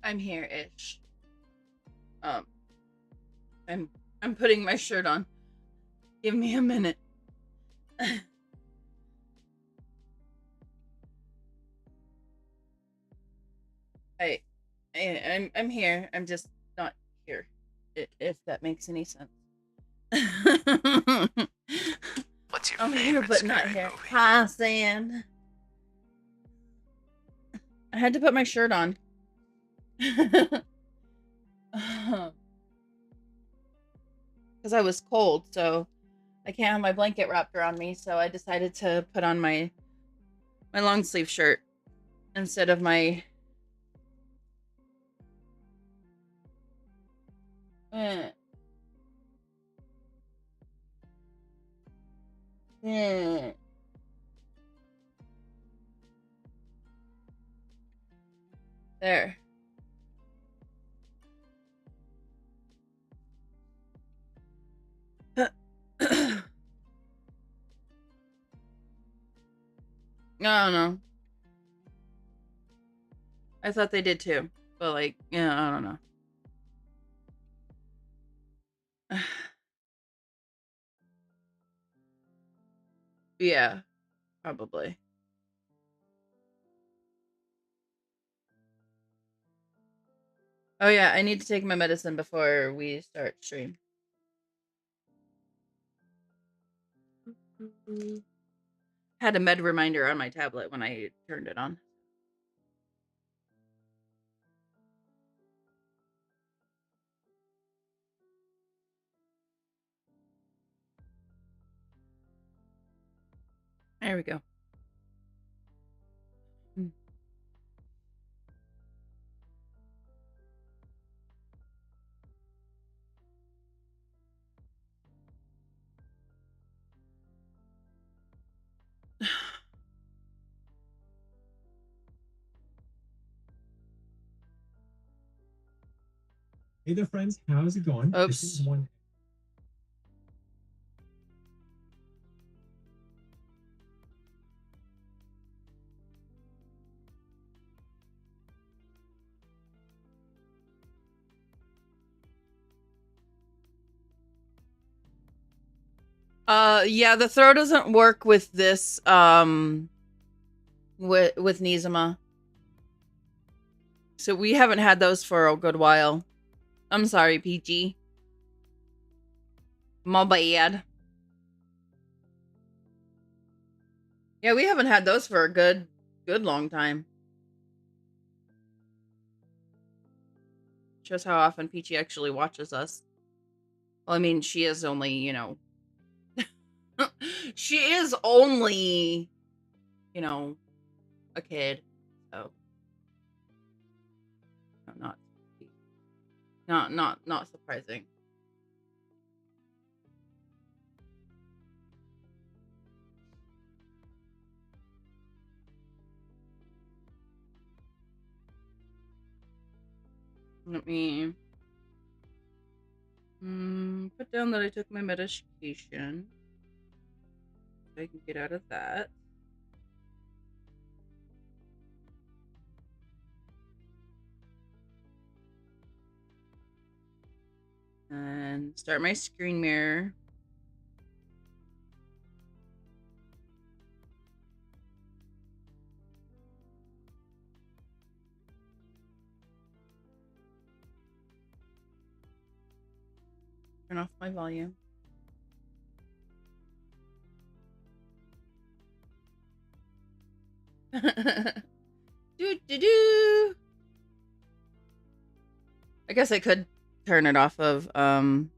I'm here-ish. Um, I'm putting my shirt on. Give me a minute. I, I'm here. I'm just not here. If that makes any sense. What's your I'm here, favorite but not scary here. movie? Hi, Sam. I had to put my shirt on. Because I was cold, so I can't have my blanket wrapped around me. So I decided to put on my long sleeve shirt instead of my. Eh, eh. There. I don't know. I thought they did too, but like, yeah, I don't know. Yeah, probably. Oh yeah, I need to take my medicine before we start stream. Had a med reminder on my tablet when I turned it on. There we go. Hey there, friends. How's it going? This is Oops. one. Yeah, the throw doesn't work with this with Nizama. So we haven't had those for a good while. I'm sorry, PG. My bad. Yeah, we haven't had those for a good long time. Shows how often Peachy actually watches us. Well, I mean, she is only, she is only, a kid. So not surprising. Let me put down that I took my medication. So I can get out of that. And start my screen mirror. Turn off my volume. do do do. I guess I could turn it off of Now,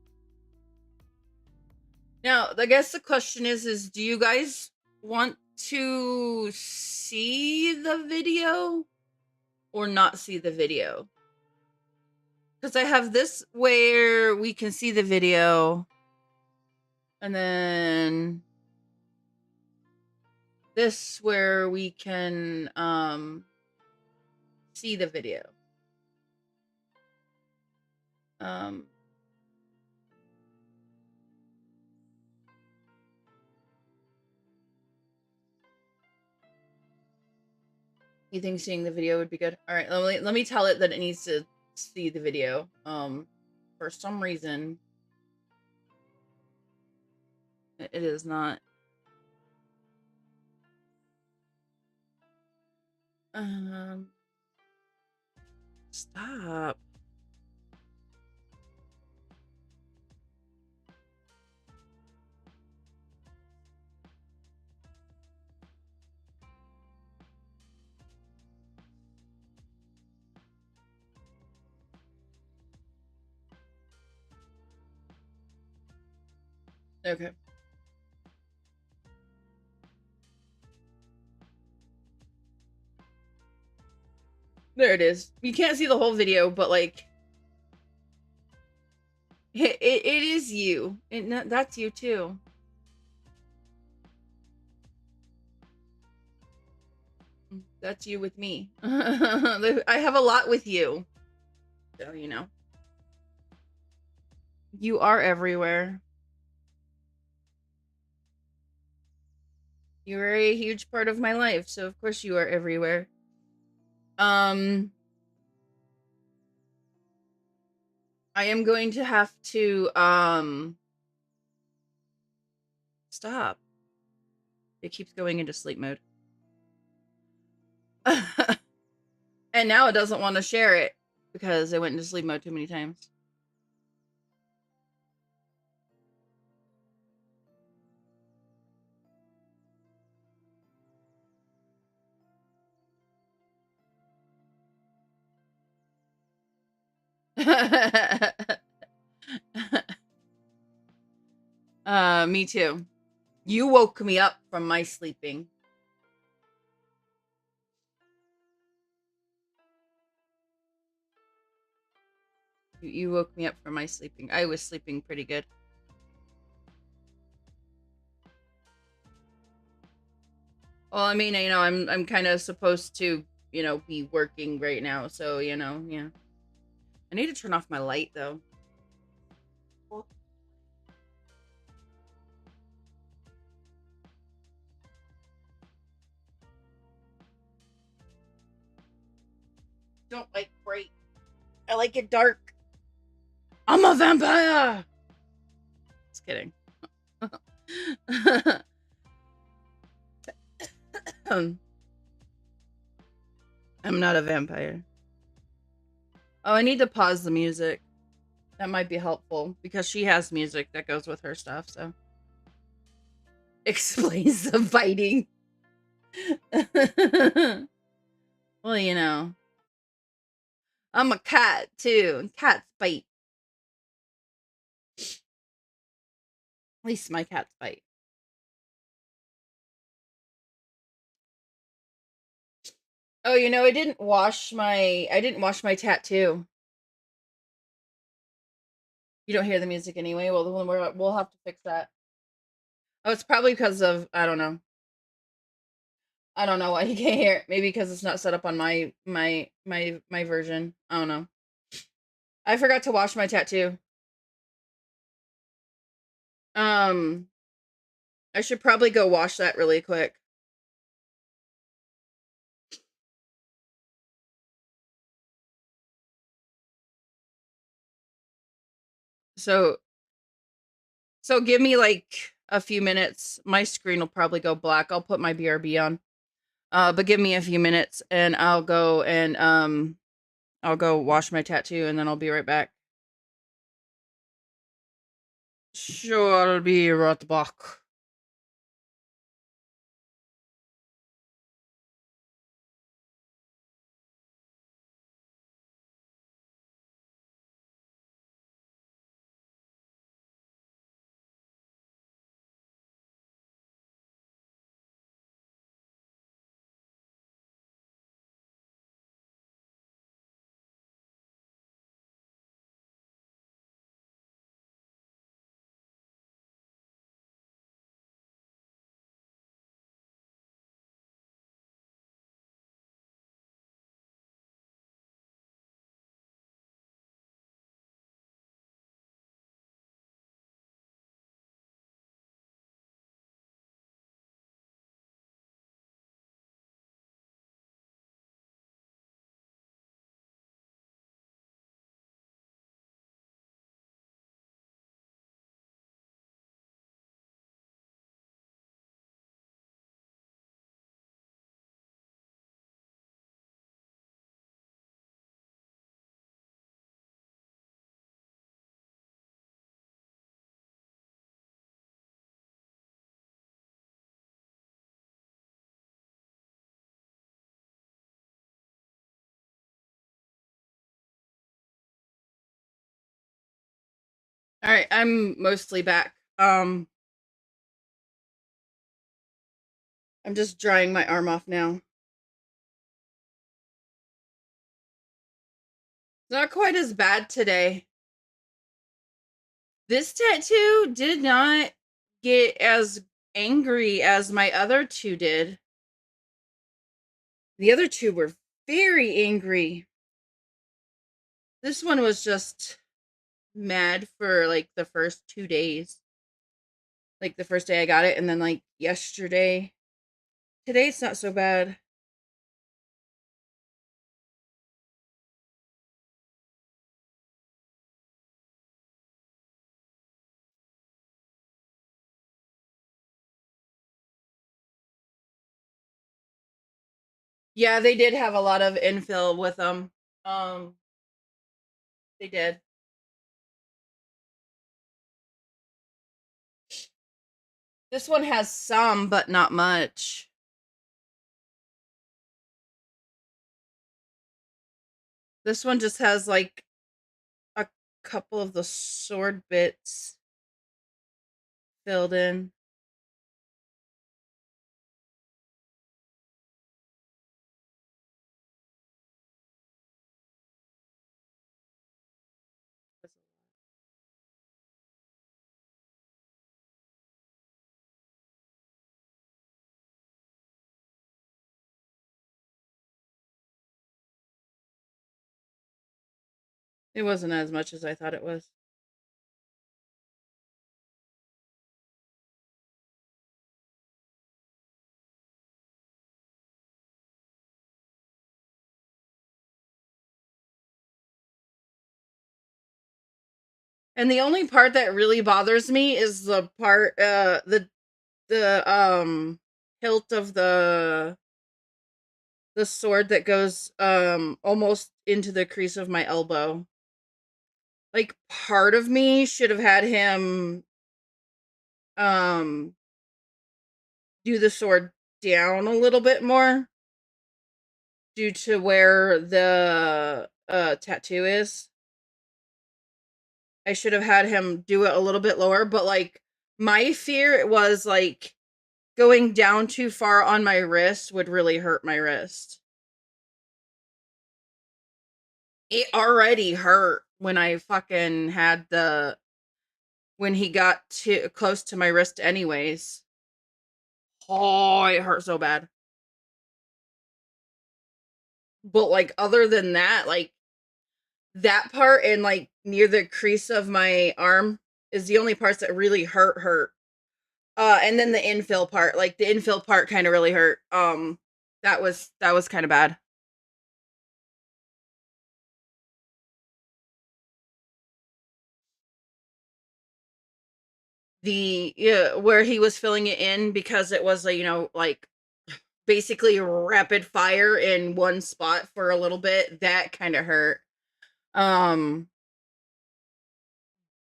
I guess the question is do you guys want to see the video or not see the video? Because I have this where we can see the video, and then this where we can see the video. You think seeing the video would be good? All right, let me tell it that it needs to see the video. For some reason, it is not. Stop. Okay. There it is. You can't see the whole video, but like, it is you. That's you too. That's you with me. I have a lot with you. So, you know. You are everywhere. You are a huge part of my life, so of course you are everywhere. I am going to have to, stop. It keeps going into sleep mode. And now it doesn't want to share it because it went into sleep mode too many times. Me too. You woke me up from my sleeping. You woke me up from my sleeping. I was sleeping pretty good. Well, I mean, you know, I'm kind of supposed to, you know, be working right now, so, you know, yeah. I need to turn off my light, though. Don't like bright. I like it dark. I'm a vampire! Just kidding. I'm not a vampire. Oh, I need to pause the music. That might be helpful because she has music that goes with her stuff, so. Explains the fighting. Well, you know. I'm a cat, too, and cats bite. At least my cats bite. Oh, you know, I didn't wash my tattoo. You don't hear the music anyway. Well, we'll have to fix that. Oh, it's probably because of, I don't know. I don't know why you can't hear it. Maybe because it's not set up on my version. I don't know. I forgot to wash my tattoo. I should probably go wash that really quick. So give me like a few minutes. My screen will probably go black. I'll put my BRB on. But give me a few minutes and I'll go wash my tattoo and then I'll be right back. Sure, I'll be right back. All right, I'm mostly back. I'm just drying my arm off now. It's not quite as bad today. This tattoo did not get as angry as my other two did. The other two were very angry. This one was just mad for like the first 2 days. Like the first day I got it, and then like yesterday. Today it's not so bad. Yeah, they did have a lot of infill with them. They did. This one has some, but not much. This one just has like a couple of the sword bits filled in. It wasn't as much as I thought it was. And the only part that really bothers me is the part, the hilt of the sword that goes, almost into the crease of my elbow. Like, part of me should have had him, do the sword down a little bit more due to where the, tattoo is. I should have had him do it a little bit lower, but, like, my fear was, like, going down too far on my wrist would really hurt my wrist. It already hurt when I fucking had when he got too close to my wrist anyways. Oh, it hurt so bad. But, like, other than that, like, that part and, like, near the crease of my arm is the only parts that really hurt. And then the infill part, like, the infill part kinda really hurt. That was kinda bad. Yeah, where he was filling it in because it was, like, like, basically rapid fire in one spot for a little bit, that kinda hurt.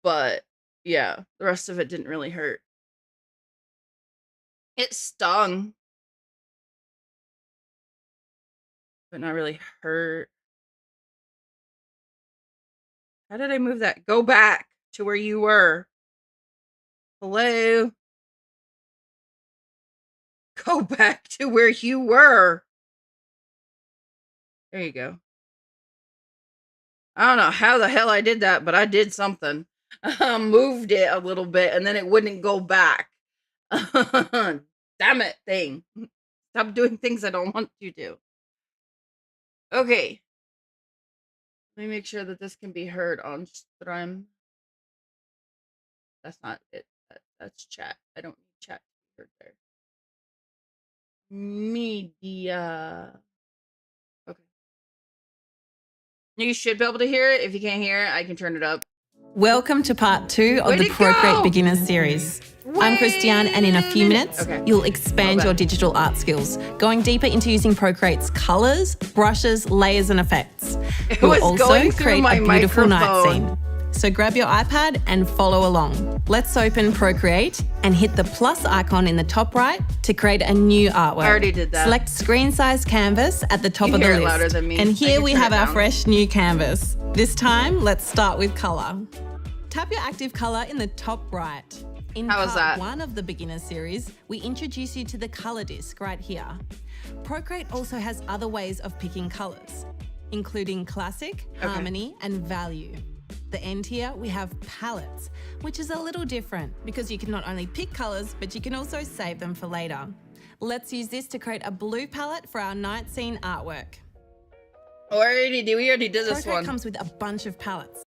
But, yeah, the rest of it didn't really hurt. It stung. But not really hurt. How did I move that? Go back to where you were. Hello? Go back to where you were. There you go. I don't know how the hell I did that, but I did something. Moved it a little bit and then it wouldn't go back. Damn it, thing. Stop doing things I don't want you to. Okay. Let me make sure that this can be heard on stream. That's not it. That's chat. I don't need chat to be heard there. Media. Okay. You should be able to hear it. If you can't hear it, I can turn it up. Welcome to part 2 of the Procreate Beginners series. I'm Christiane, and in a few minutes, you'll expand your digital art skills, going deeper into using Procreate's colours, brushes, layers and effects. We'll also create a beautiful night scene. So grab your iPad and follow along. Let's open Procreate and hit the plus icon in the top right to create a new artwork. I already did that. Select screen size canvas at the top of the list. Louder than me. And here we have our fresh new canvas. This time, let's start with colour. Tap your active color in the top right. In How is that? part 1 of the beginner series, we introduce you to the color disc right here. Procreate also has other ways of picking colors, including classic, harmony, and value. The end here, we have palettes, which is a little different because you can not only pick colors, but you can also save them for later. Let's use this to create a blue palette for our night scene artwork. We already did this Procreate one. comes with a bunch of palettes.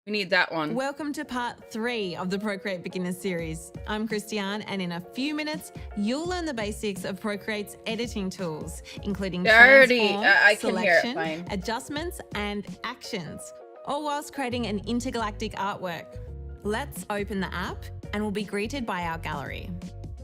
We need that one. Welcome to part 3 of the Procreate Beginner series. I'm Christiane, and in a few minutes, you'll learn the basics of Procreate's editing tools, including transform, I can hear it selection, fine. adjustments, and actions, all whilst creating an intergalactic artwork. Let's open the app, and we'll be greeted by our gallery.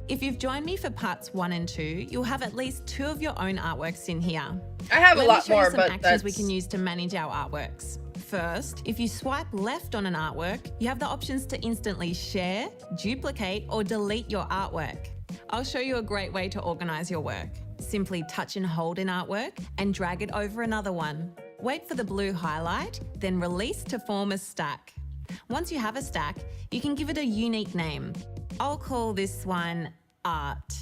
If you've joined me for parts 1 and 2, you'll have at least 2 of your own artworks in here. I have a lot more, Let me show you some but actions we that's... can use to manage our artworks. First, if you swipe left on an artwork, you have the options to instantly share, duplicate, or delete your artwork. I'll show you a great way to organize your work. Simply touch and hold an artwork and drag it over another one. Wait for the blue highlight, then release to form a stack. Once you have a stack, you can give it a unique name. I'll call this one Art.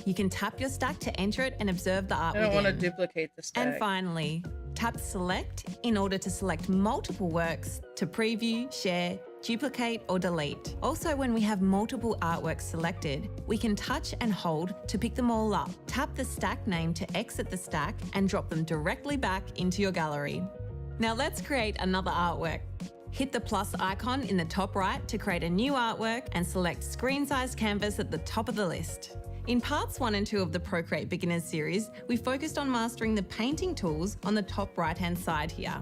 You can tap your stack to enter it and observe the art I don't want to within. duplicate the stack. And finally, tap Select in order to select multiple works to preview, share, duplicate, or delete. Also, when we have multiple artworks selected, we can touch and hold to pick them all up. Tap the stack name to exit the stack and drop them directly back into your gallery. Now let's create another artwork. Hit the plus icon in the top right to create a new artwork and select screen size canvas at the top of the list. In parts 1 and 2 of the Procreate Beginners series, we focused on mastering the painting tools on the top right-hand side here.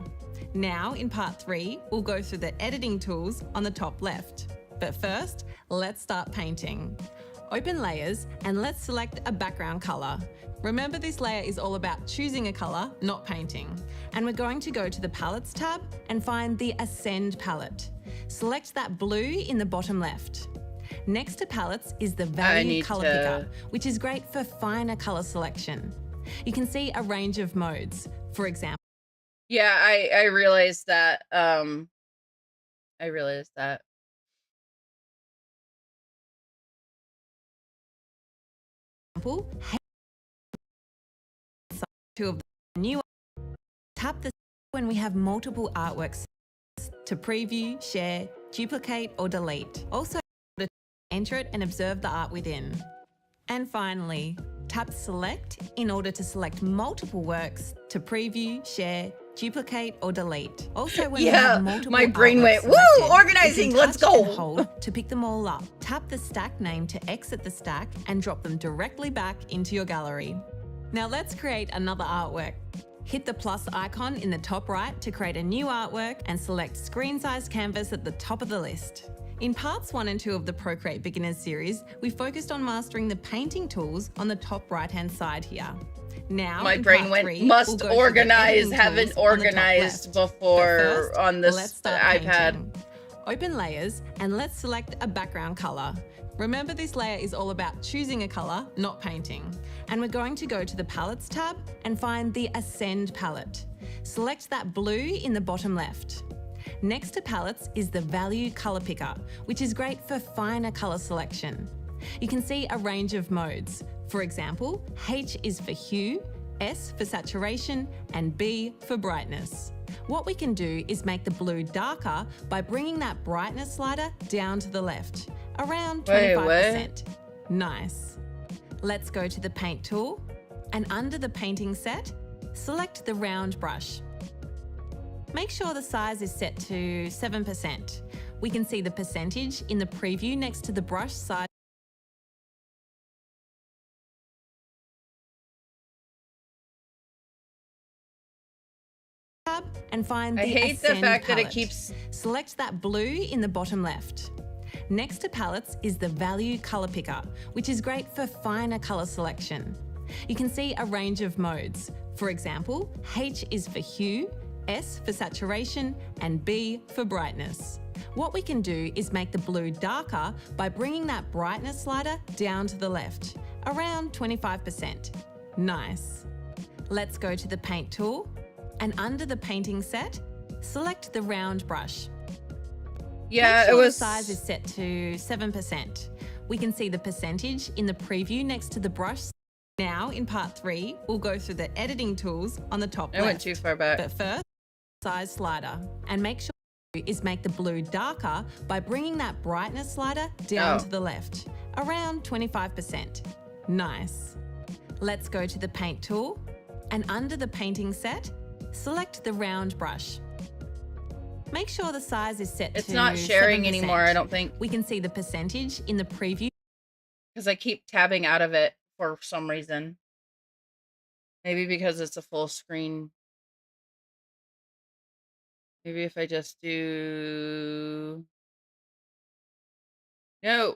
Now, in part 3, we'll go through the editing tools on the top left. But first, let's start painting. Open Layers and let's select a background color. Remember, this layer is all about choosing a color, not painting. And we're going to go to the Palettes tab and find the Ascend palette. Select that blue in the bottom left. Next to palettes is the Value Color Picker, which is great for finer color selection. You can see a range of modes. For example, Yeah, I realized that. I realized that. two of the new. Tap the when we have multiple artworks to preview, share, duplicate, or delete. Also, enter it and observe the art within. And finally, tap Select in order to select multiple works to preview, share, duplicate, or delete. Also, when we have multiple my brain went, artworks selected, organizing, you can let's touch go. and hold to pick them all up. Tap the stack name to exit the stack and drop them directly back into your gallery. Now let's create another artwork. Hit the plus icon in the top right to create a new artwork and select screen size canvas at the top of the list. In parts 1 and 2 of the Procreate Beginners series, we focused on mastering the painting tools on the top right-hand side here. Now, My in brain part went, 3, must we'll go organize, through the editing haven't tools on the top organized left. before But first, on let's this start iPad. painting. Open Layers and let's select a background color. Remember, this layer is all about choosing a color, not painting. And we're going to go to the Palettes tab and find the Ascend palette. Select that blue in the bottom left. Next to palettes is the Value Color Picker, which is great for finer color selection. You can see a range of modes. For example, H is for hue, S for saturation, and B for brightness. What we can do is make the blue darker by bringing that brightness slider down to the left, around 25%. Nice. Let's go to the Paint tool, and under the painting set, select the round brush. Make sure the size is set to 7%. We can see the percentage in the preview next to the brush size. Tab and find the I hate the Ascend fact that it palette. keeps... Select that blue in the bottom left. Next to palettes is the Value Color Picker, which is great for finer color selection. You can see a range of modes. For example, H is for hue, S for saturation, and B for brightness. What we can do is make the blue darker by bringing that brightness slider down to the left, around 25%. Nice. Let's go to the Paint tool, and under the painting set, select the round brush. Yeah, Make sure it was. the size is set to 7%. We can see the percentage in the preview next to the brush. Now, in part 3, we'll go through the editing tools on the top left. I went too far back. But first, size slider, and make sure is make the blue darker by bringing that brightness slider down to the left, around 25%. Nice. Let's go to the paint tool, and under the painting set, select the round brush. Make sure the size is set to 7%. It's not sharing anymore, I don't think. We can see the percentage in the preview. Because I keep tabbing out of it for some reason. Maybe because it's a full screen. Maybe if I just do... No.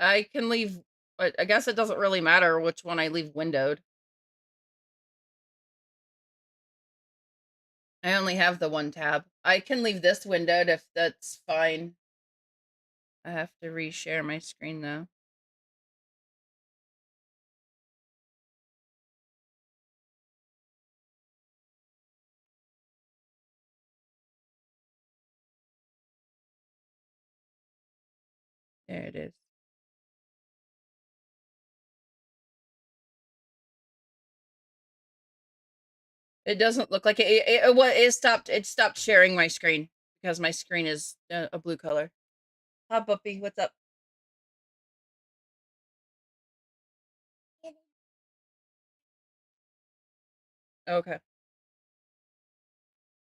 I can leave, but I guess it doesn't really matter which one I leave windowed. I only have the one tab. I can leave this windowed if that's fine. I have to reshare my screen though. There it is. It doesn't look like it stopped sharing my screen because my screen is a blue color. Hi, Buppy. What's up? Okay.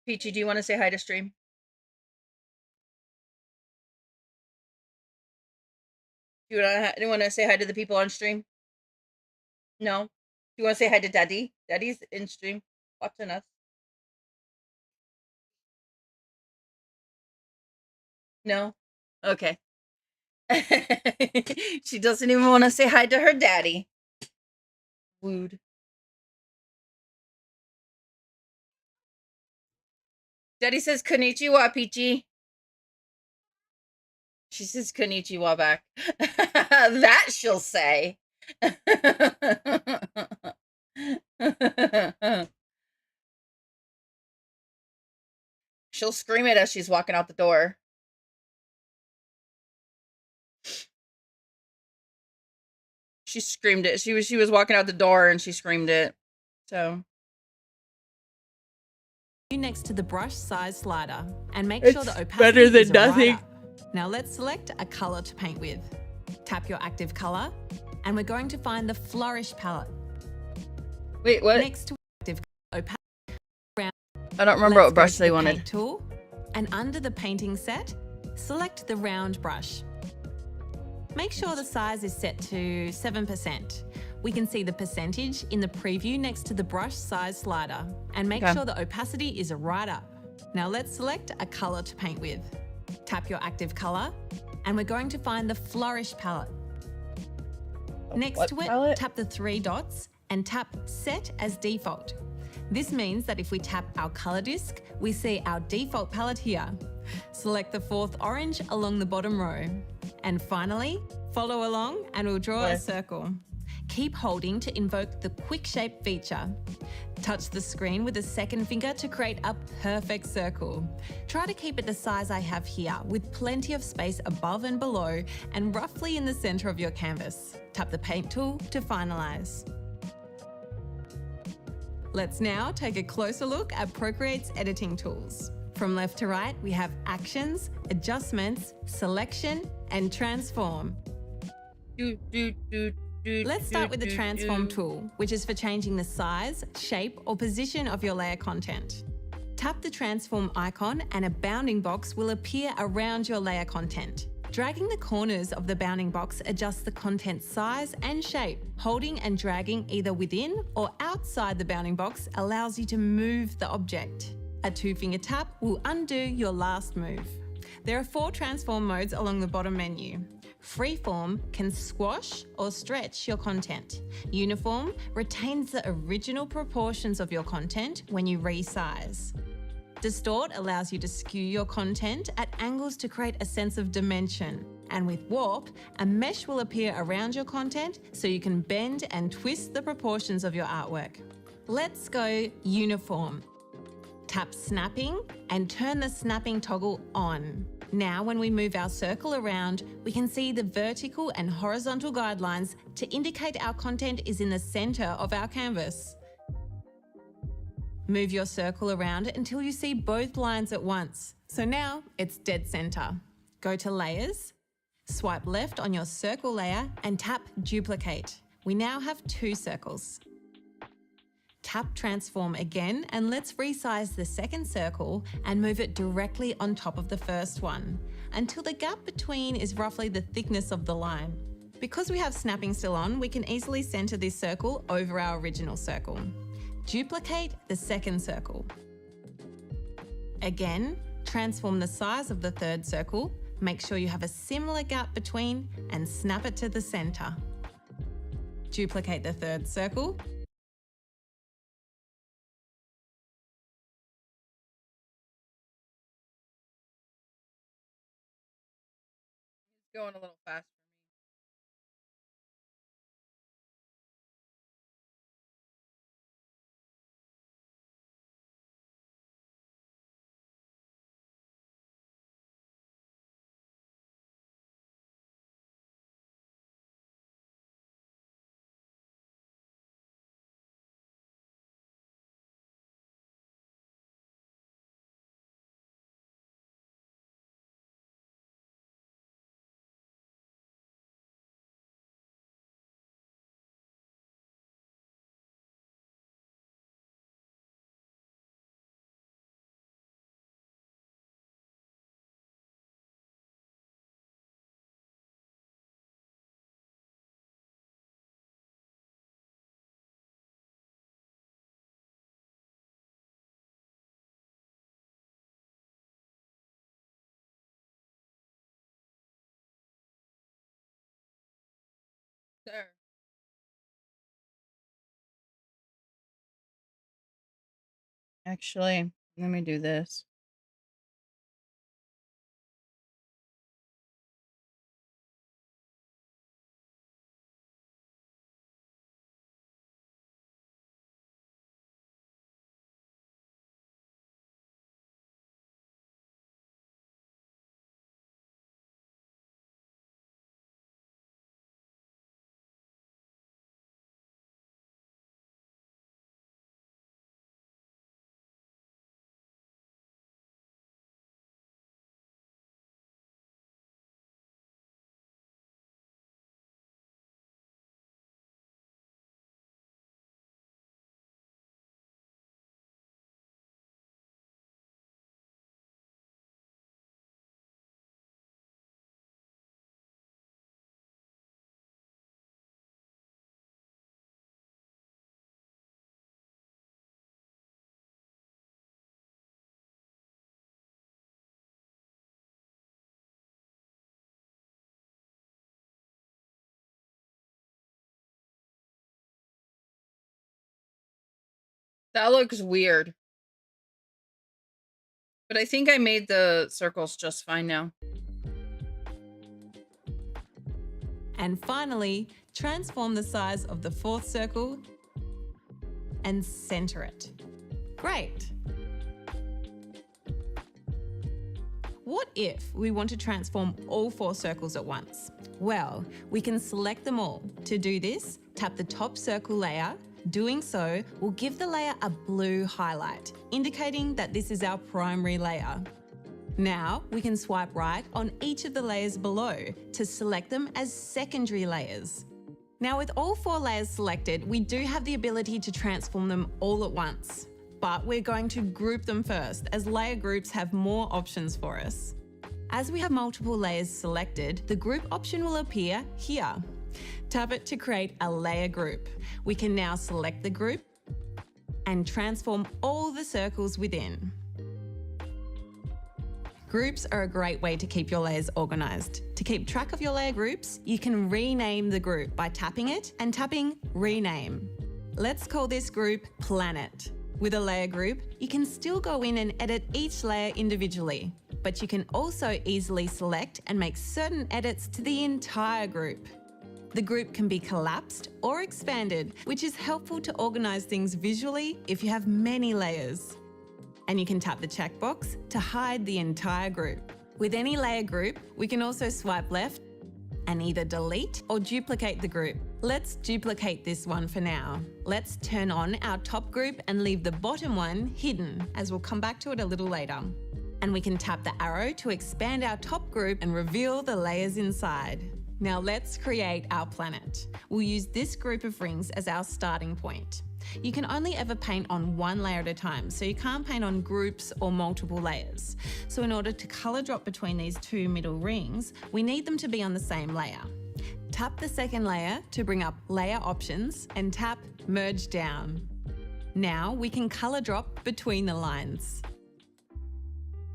Peachy, do you want to say hi to stream? Do you want to say hi to the people on stream? No? Do you want to say hi to Daddy? Daddy's in stream watching us. No? Okay. She doesn't even want to say hi to her daddy. Wooed. Daddy says konnichiwa, Peachy. She says konnichiwa back. That she'll say. She'll scream it as she's walking out the door. She screamed it. She was walking out the door and she screamed it. So next to the brush size slider and make it's sure the opacity better than is nothing. Right up. Now let's select a color to paint with. Tap your active color and we're going to find the Flourish palette. Wait, what? Next to active opacity. I don't remember what brush they wanted. Paint tool, and under the painting set, select the round brush. Make sure the size is set to 7%. We can see the percentage in the preview next to the brush size slider, and make sure the opacity is right up. Now let's select a color to paint with. Tap your active color, and we're going to find the Flourish palette. Next to it, tap the 3 dots and tap Set as Default. This means that if we tap our color disc, we see our default palette here. Select the 4th orange along the bottom row. And finally, follow along and we'll draw a circle. Keep holding to invoke the quick shape feature. Touch the screen with the 2nd finger to create a perfect circle. Try to keep it the size I have here, with plenty of space above and below and roughly in the center of your canvas. Tap the paint tool to finalize. Let's now take a closer look at Procreate's editing tools. From left to right, we have Actions, Adjustments, Selection, and Transform. Let's start with the Transform tool, which is for changing the size, shape, or position of your layer content. Tap the Transform icon and a bounding box will appear around your layer content. Dragging the corners of the bounding box adjusts the content size and shape. Holding and dragging either within or outside the bounding box allows you to move the object. A 2-finger tap will undo your last move. There are 4 transform modes along the bottom menu. Freeform can squash or stretch your content. Uniform retains the original proportions of your content when you resize. Distort allows you to skew your content at angles to create a sense of dimension. And with Warp, a mesh will appear around your content so you can bend and twist the proportions of your artwork. Let's go Uniform. Tap Snapping and turn the snapping toggle on. Now, when we move our circle around, we can see the vertical and horizontal guidelines to indicate our content is in the center of our canvas. Move your circle around until you see both lines at once. So now it's dead center. Go to Layers, swipe left on your circle layer and tap Duplicate. We now have 2 circles. Tap Transform again and let's resize the second circle and move it directly on top of the first one until the gap between is roughly the thickness of the line. Because we have snapping still on, we can easily center this circle over our original circle. Duplicate the second circle. Again, transform the size of the third circle, make sure you have a similar gap between and snap it to the center. Duplicate the third circle. Going a little fast for me. There. Actually, let me do this. That looks weird. But I think I made the circles just fine now. And finally, transform the size of the fourth circle and center it. Great. What if we want to transform all 4 circles at once? Well, we can select them all. To do this, tap the top circle layer. Doing so will give the layer a blue highlight, indicating that this is our primary layer. Now we can swipe right on each of the layers below to select them as secondary layers. Now with all 4 layers selected, we do have the ability to transform them all at once. But we're going to group them first, as layer groups have more options for us. As we have multiple layers selected, the group option will appear here. Tap it to create a layer group. We can now select the group and transform all the circles within. Groups are a great way to keep your layers organized. To keep track of your layer groups, you can rename the group by tapping it and tapping Rename. Let's call this group Planet. With a layer group, you can still go in and edit each layer individually, but you can also easily select and make certain edits to the entire group. The group can be collapsed or expanded, which is helpful to organize things visually if you have many layers. And you can tap the checkbox to hide the entire group. With any layer group, we can also swipe left and either delete or duplicate the group. Let's duplicate this one for now. Let's turn on our top group and leave the bottom one hidden, as we'll come back to it a little later. And we can tap the arrow to expand our top group and reveal the layers inside. Now let's create our planet. We'll use this group of rings as our starting point. You can only ever paint on one layer at a time, so you can't paint on groups or multiple layers. So in order to colour drop between these two middle rings, we need them to be on the same layer. Tap the second layer to bring up Layer Options and tap Merge Down. Now we can colour drop between the lines.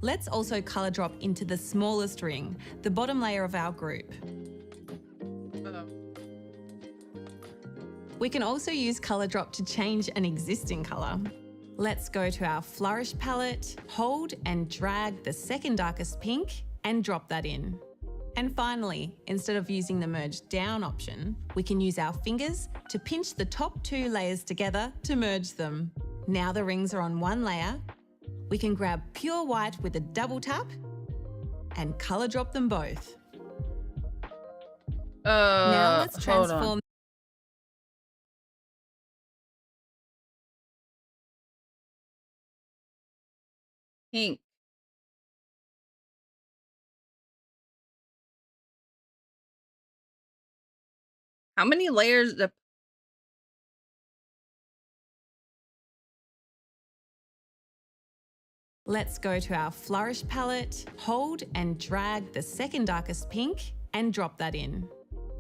Let's also colour drop into the smallest ring, the bottom layer of our group. We can also use colour drop to change an existing colour. Let's go to our Flourish palette, hold and drag the second darkest pink and drop that in. And finally, instead of using the Merge Down option, we can use our fingers to pinch the top two layers together to merge them. Now the rings are on one layer, we can grab pure white with a double tap and colour drop them both. Now let's transform. Pink. How many layers? Let's go to our Flourish palette, hold and drag the second darkest pink and drop that in.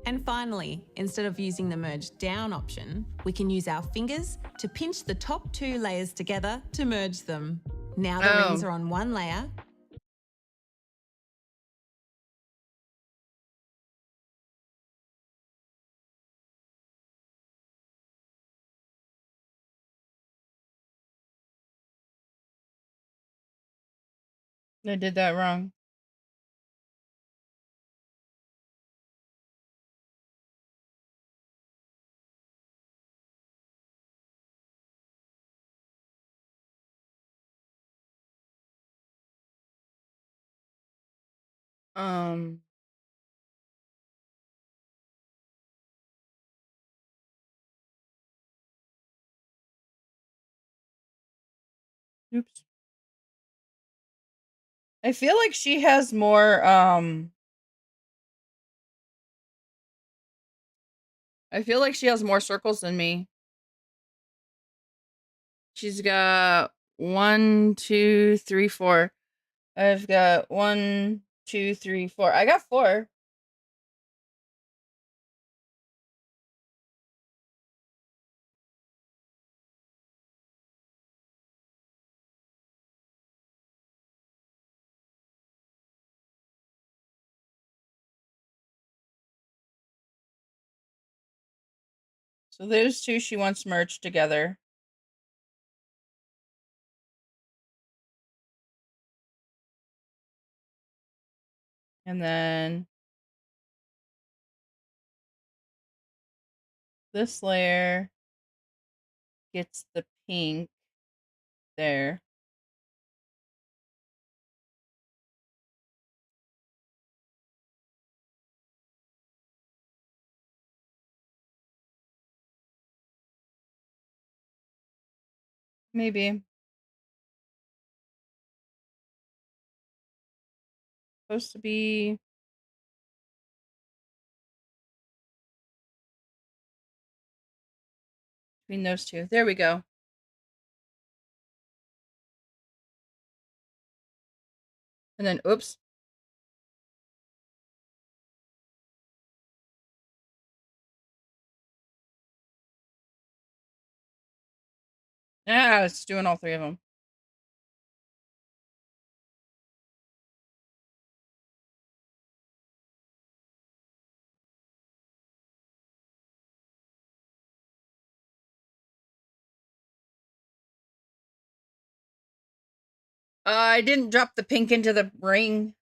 And finally, instead of using the Merge Down option, we can use our fingers to pinch the top two layers together to merge them. Now the rings are on one layer. I did that wrong. Oops. I feel like she has more, I feel like she has more circles than me. She's got 1, 2, 3, 4. I've got 1, 2, 3, 4. I got 4. So those two she wants merged together. And then this layer gets the pink there. Maybe. Supposed to be between those two. There we go. And then, oops. Yeah, it's doing all three of them. I didn't drop the pink into the ring.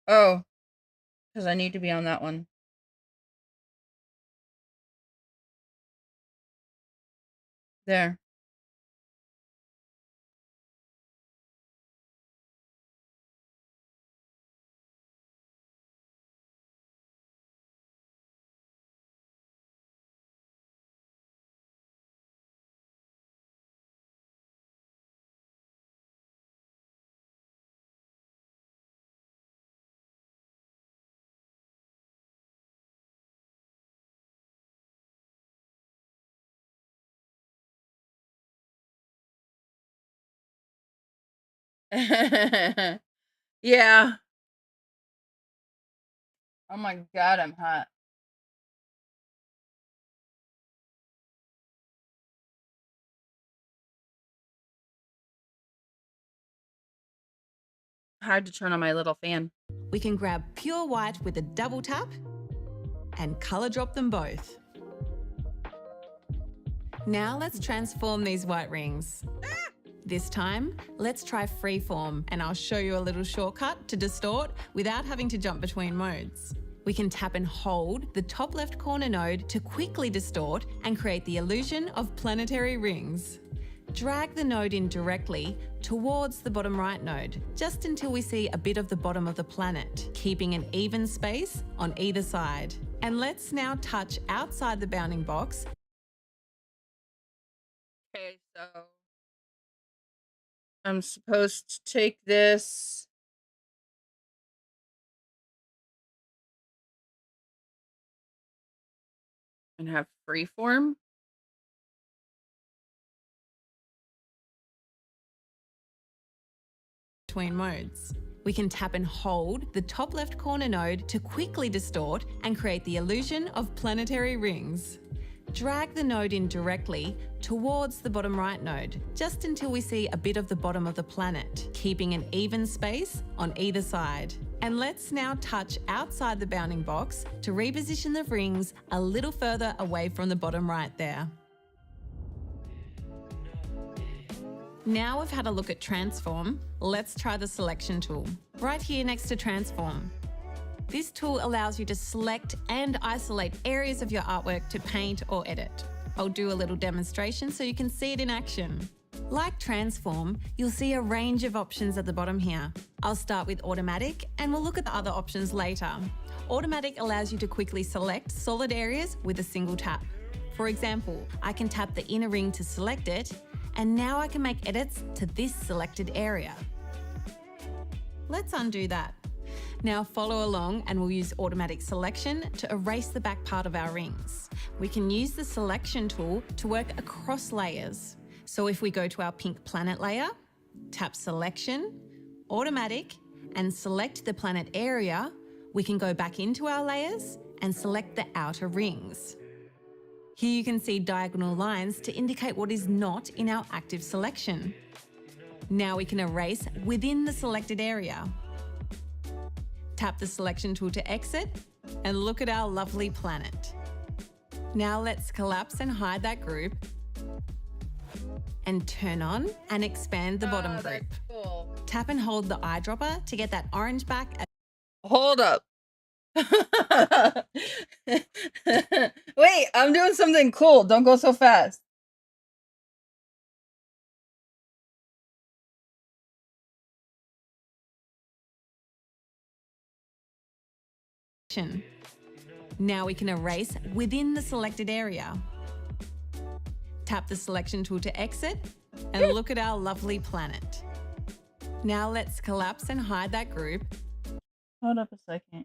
Oh, because I need to be on that one. There. Yeah. Oh my god, I'm hot. Hard to turn on my little fan. We can grab pure white with a double tap and colour drop them both. Now let's transform these white rings. This time, let's try freeform, and I'll show you a little shortcut to distort without having to jump between modes. We can tap and hold the top left corner node to quickly distort and create the illusion of planetary rings. Drag the node in directly towards the bottom right node, just until we see a bit of the bottom of the planet, keeping an even space on either side. And let's now touch outside the bounding box. Okay, so I'm supposed to take this and have freeform. Between modes. We can tap and hold the top left corner node to quickly distort and create the illusion of planetary rings. Drag the node in directly towards the bottom right node, just until we see a bit of the bottom of the planet, keeping an even space on either side. And let's now touch outside the bounding box to reposition the rings a little further away from the bottom right there. Now we've had a look at transform, let's try the selection tool. Right here next to transform. This tool allows you to select and isolate areas of your artwork to paint or edit. I'll do a little demonstration so you can see it in action. Like transform, you'll see a range of options at the bottom here. I'll start with automatic and we'll look at the other options later. Automatic allows you to quickly select solid areas with a single tap. For example, I can tap the inner ring to select it, and now I can make edits to this selected area. Let's undo that. Now follow along and we'll use automatic selection to erase the back part of our rings. We can use the selection tool to work across layers. So if we go to our pink planet layer, tap selection, automatic, and select the planet area, we can go back into our layers and select the outer rings. Here you can see diagonal lines to indicate what is not in our active selection. Now we can erase within the selected area. Tap the selection tool to exit and look at our lovely planet. Now let's collapse and hide that group and turn on and expand the bottom group. Cool. Tap and hold the eyedropper to get that orange back. Hold up. Wait, I'm doing something cool. Don't go so fast. Now we can erase within the selected area. Tap the selection tool to exit and look at our lovely planet. Now let's collapse and hide that group. Hold up a second.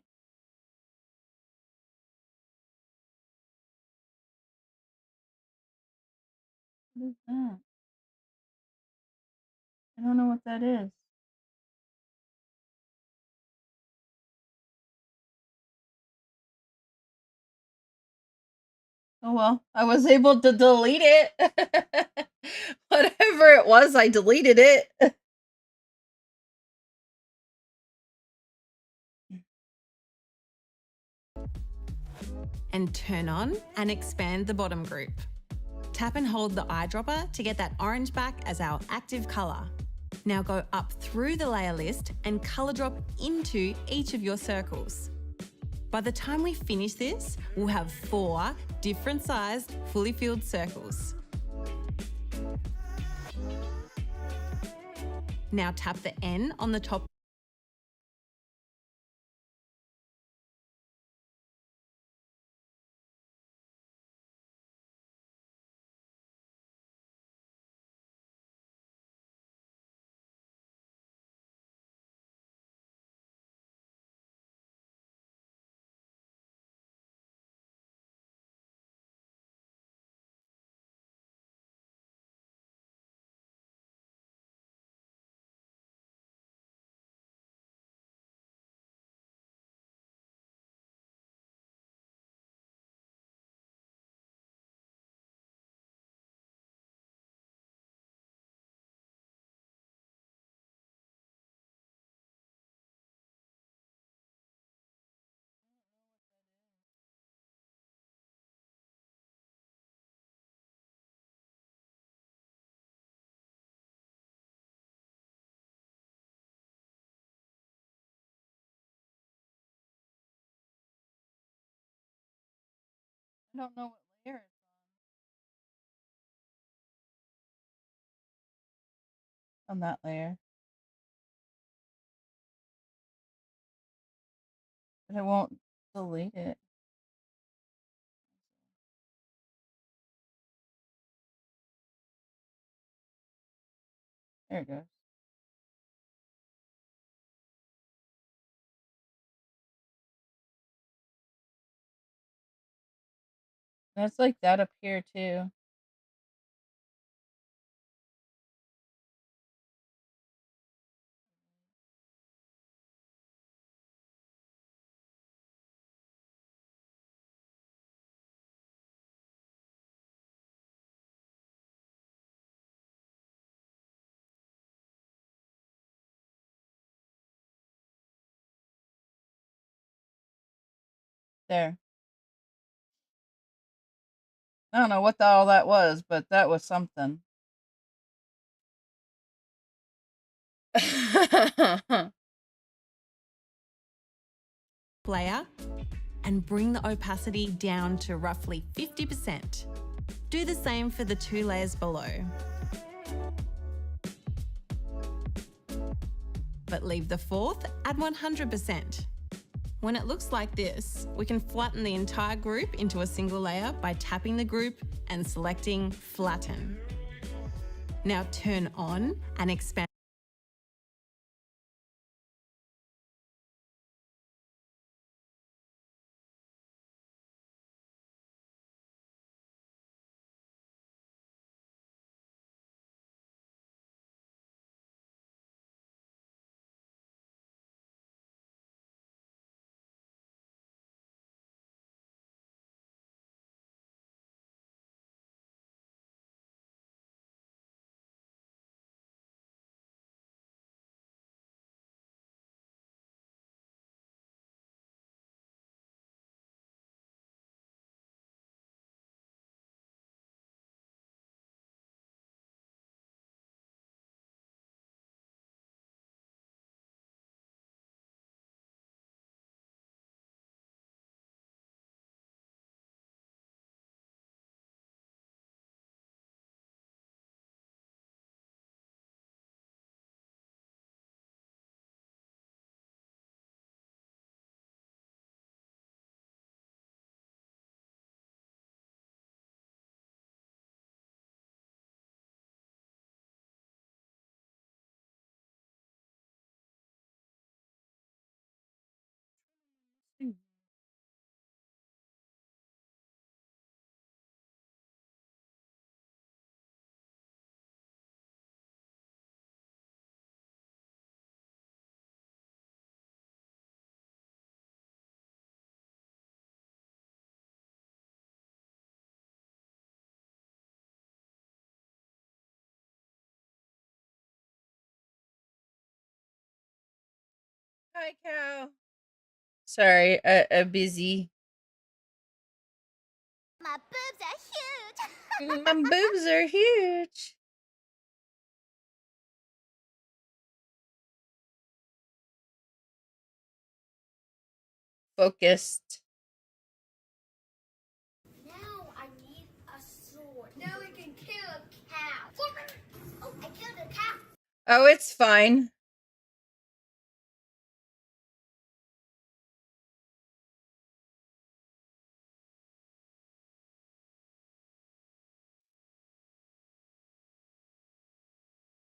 What is that? I don't know what that is. Oh well, I was able to delete it. Whatever it was, I deleted it. And turn on and expand the bottom group. Tap and hold the eyedropper to get that orange back as our active colour. Now go up through the layer list and colour drop into each of your circles. By the time we finish this, we'll have 4 different sized, fully filled circles. Now tap the N on the top. I don't know what layer it's on that layer. But I won't delete it. There it goes. That's like that up here too. There. I don't know what all that was, but that was something. Layer and bring the opacity down to roughly 50%. Do the same for the 2 layers below. But leave the 4th at 100%. When it looks like this, we can flatten the entire group into a single layer by tapping the group and selecting Flatten. Now turn on and expand. Hi, cow. Sorry, busy. My boobs are huge. My boobs are huge. Focused. Now I need a sword. Now we can kill a cow. Oh, I killed a cow. Oh, it's fine.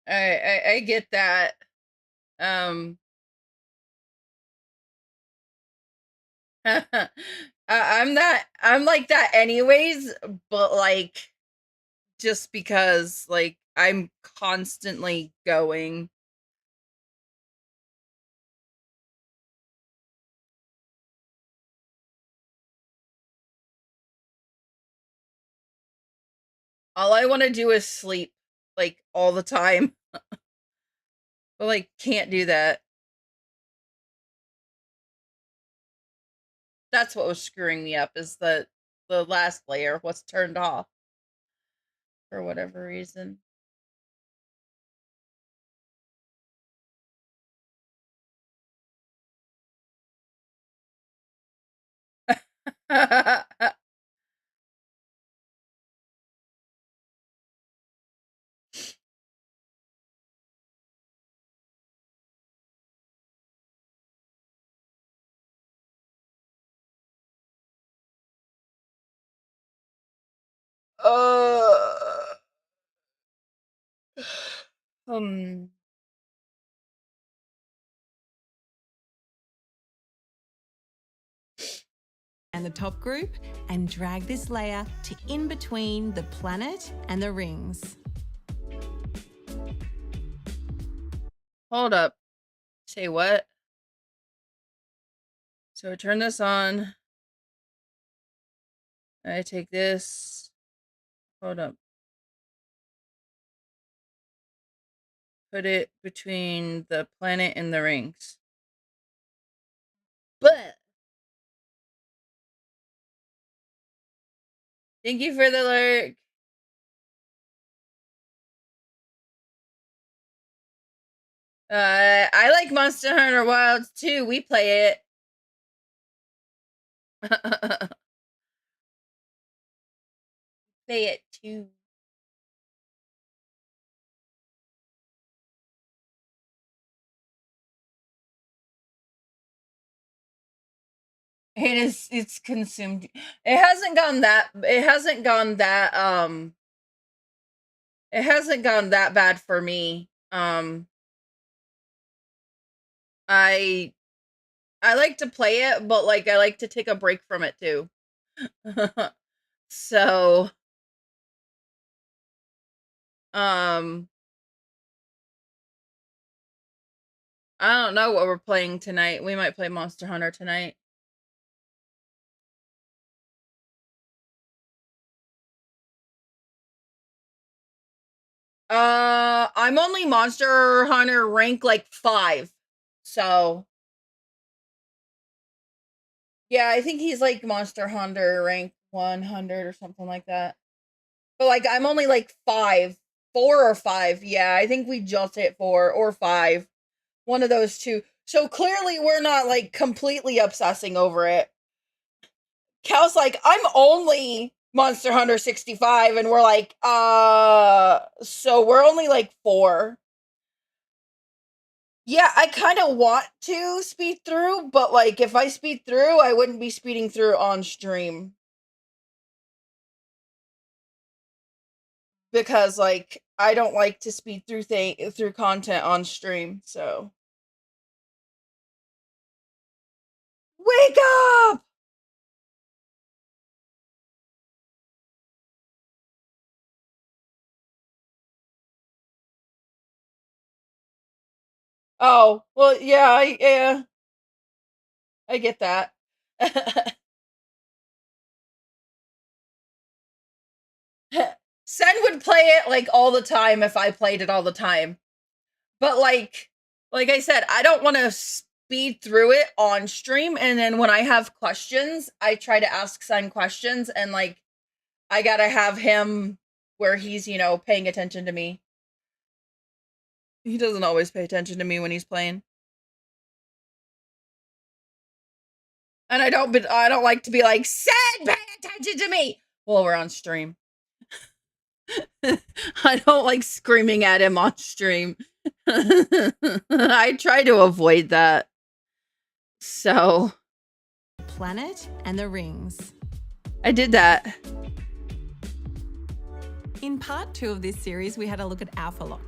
I get that. I'm like that anyways, but like just because like I'm constantly going. All I want to do is sleep like all the time. But like can't do that. That's what was screwing me up is that the last layer was turned off for whatever reason. um and the top group and drag this layer to in between the planet and the rings. Hold up. Say what? So I turn this on. I take this. Hold up. Put it between the planet and the rings. But thank you for the lurk. I like Monster Hunter Wilds too. We play it. Play it too. It's consumed. It hasn't gone that bad for me. I like to play it, but like I like to take a break from it too. So I don't know what we're playing tonight. We might play Monster Hunter tonight. I'm only Monster Hunter rank like 5. So yeah, I think he's like Monster Hunter rank 100 or something like that. But like I'm only like 5, 4 or 5. Yeah, I think we just hit 4 or 5. One of those two. So clearly we're not like completely obsessing over it. Cal's like, I'm only Monster Hunter 65, and we're like, so we're only like 4. Yeah, I kind of want to speed through, but like if I speed through, I wouldn't be speeding through on stream. Because like I don't like to speed through through content on stream, so wake up! Oh, well, yeah, I get that. Sen would play it like all the time if I played it all the time. But like I said, I don't want to speed through it on stream, and then when I have questions, I try to ask Son questions, and like I gotta have him where he's, you know, paying attention to me. He doesn't always pay attention to me when he's playing. And I don't like to be like, Son, pay attention to me while we're on stream. I don't like screaming at him on stream. I try to avoid that. So. Planet and the rings. I did that. In part 2 of this series, we had a look at Alpha Lock.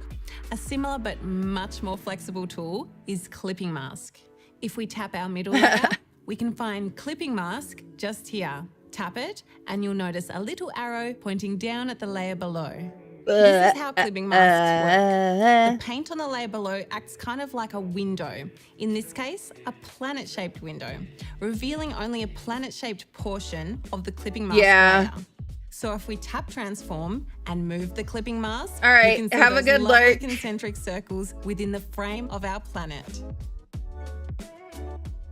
A similar but much more flexible tool is Clipping Mask. If we tap our middle layer, we can find Clipping Mask just here. Tap it and you'll notice a little arrow pointing down at the layer below. This is how clipping masks work. The paint on the layer below acts kind of like a window. In this case, a planet-shaped window, revealing only a planet-shaped portion of the clipping mask layer. So if we tap transform and move the clipping mask, all right, we can see have a good look. Concentric circles within the frame of our planet.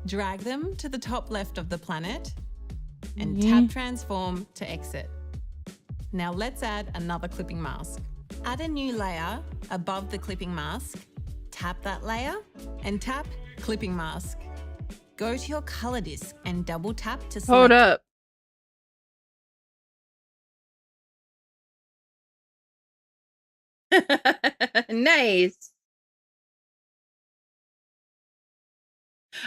Drag them to the top left of the planet and tap transform to exit. Now let's add another clipping mask. Add a new layer above the clipping mask, tap that layer and tap clipping mask. Go to your color disc and double tap to select. Hold up. Nice.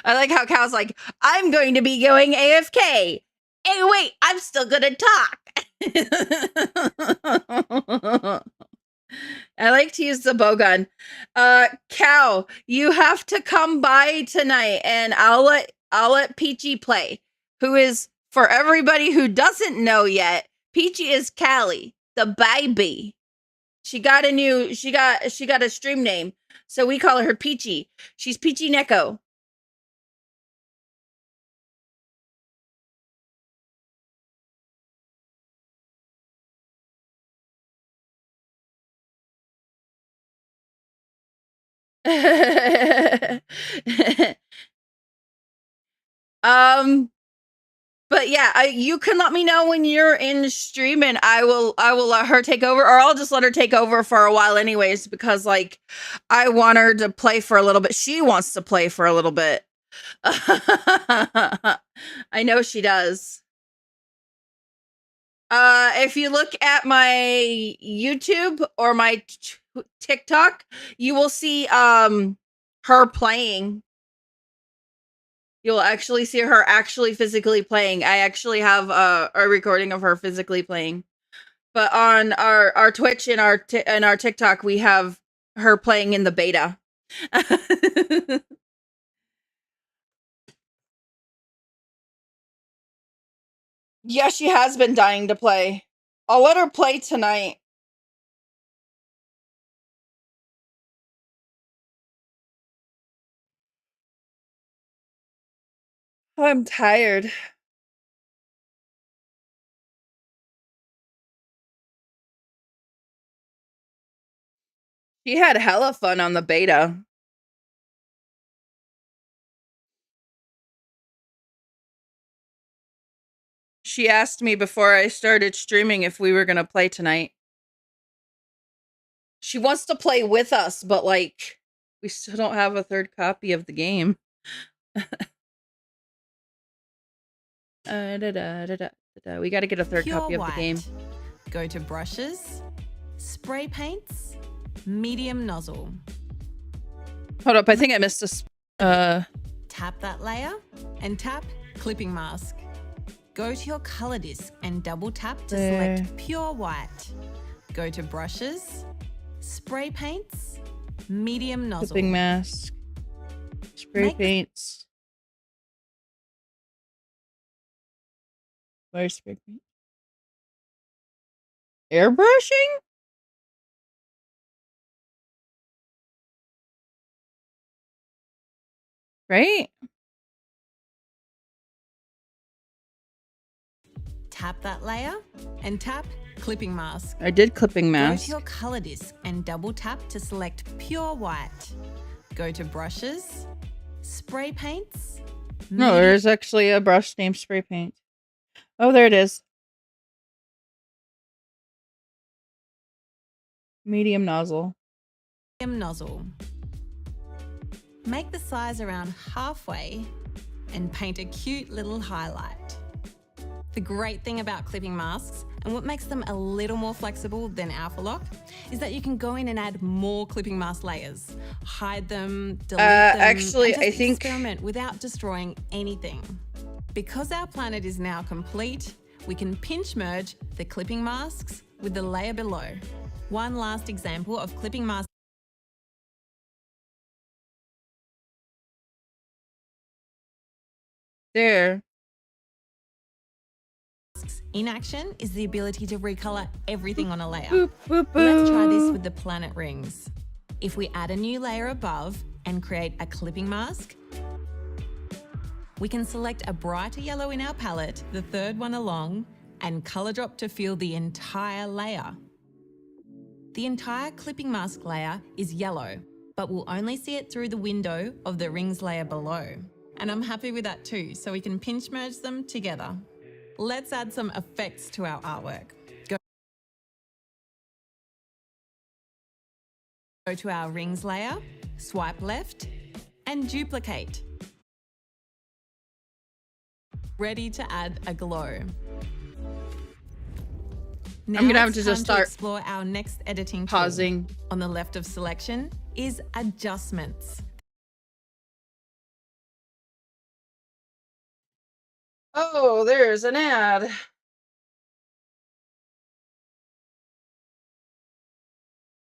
I like how Cal's like, I'm going to be going AFK. Hey, wait, I'm still gonna talk. I like to use the bow gun. Cal, you have to come by tonight, and I'll let Peachy play. Who is, for everybody who doesn't know yet, Peachy is Callie, the baby. She got a stream name, so we call her Peachy. She's Peachy Neko. But yeah, you can let me know when you're in stream, and I will let her take over, or I'll just let her take over for a while anyways, because like I want her to play for a little bit. She wants to play for a little bit. I know she does. If you look at my YouTube or my TikTok, you will see her playing. You'll actually see her actually physically playing. I actually have a recording of her physically playing. But on our Twitch and our TikTok, we have her playing in the beta. Yeah, she has been dying to play. I'll let her play tonight. I'm tired. She had hella fun on the beta. She asked me before I started streaming if we were going to play tonight. She wants to play with us, but like, we still don't have a third copy of the game. We got to get a third copy of the game. Go to brushes, spray paints, medium nozzle. Hold up, I think I missed a Tap that layer and tap clipping mask. Go to your color disc and double tap to select pure white. Go to brushes, spray paints, medium nozzle. Clipping mask, spray paints. Where's spray paint? Airbrushing? Right? Tap that layer and tap clipping mask. I did clipping mask. Go to your color disc and double tap to select pure white. Go to brushes, Spray paints. No, there's actually a brush named Spray Paint. Oh, there it is. Medium nozzle. Medium nozzle. Make the size around halfway and paint a cute little highlight. The great thing about clipping masks, and what makes them a little more flexible than Alpha Lock, is that you can go in and add more clipping mask layers, hide them, delete them, actually, and just I think experiment without destroying anything. Because our planet is now complete, we can pinch merge the clipping masks with the layer below. One last example of clipping masks there. in action is the ability to recolor everything on a layer. Boop, boop, boop. Let's try this with the planet rings. If we add a new layer above and create a clipping mask, we can select a brighter yellow in our palette, the third one along, and color drop to fill the entire layer. The entire clipping mask layer is yellow, but we'll only see it through the window of the rings layer below. And I'm happy with that too, so we can pinch merge them together. Let's add some effects to our artwork. Go to our rings layer, swipe left, and duplicate. Ready to add a glow. Now I'm gonna have it's to time just start explore our next editing tool. pausing. On the left of selection is adjustments. Oh, there's an ad.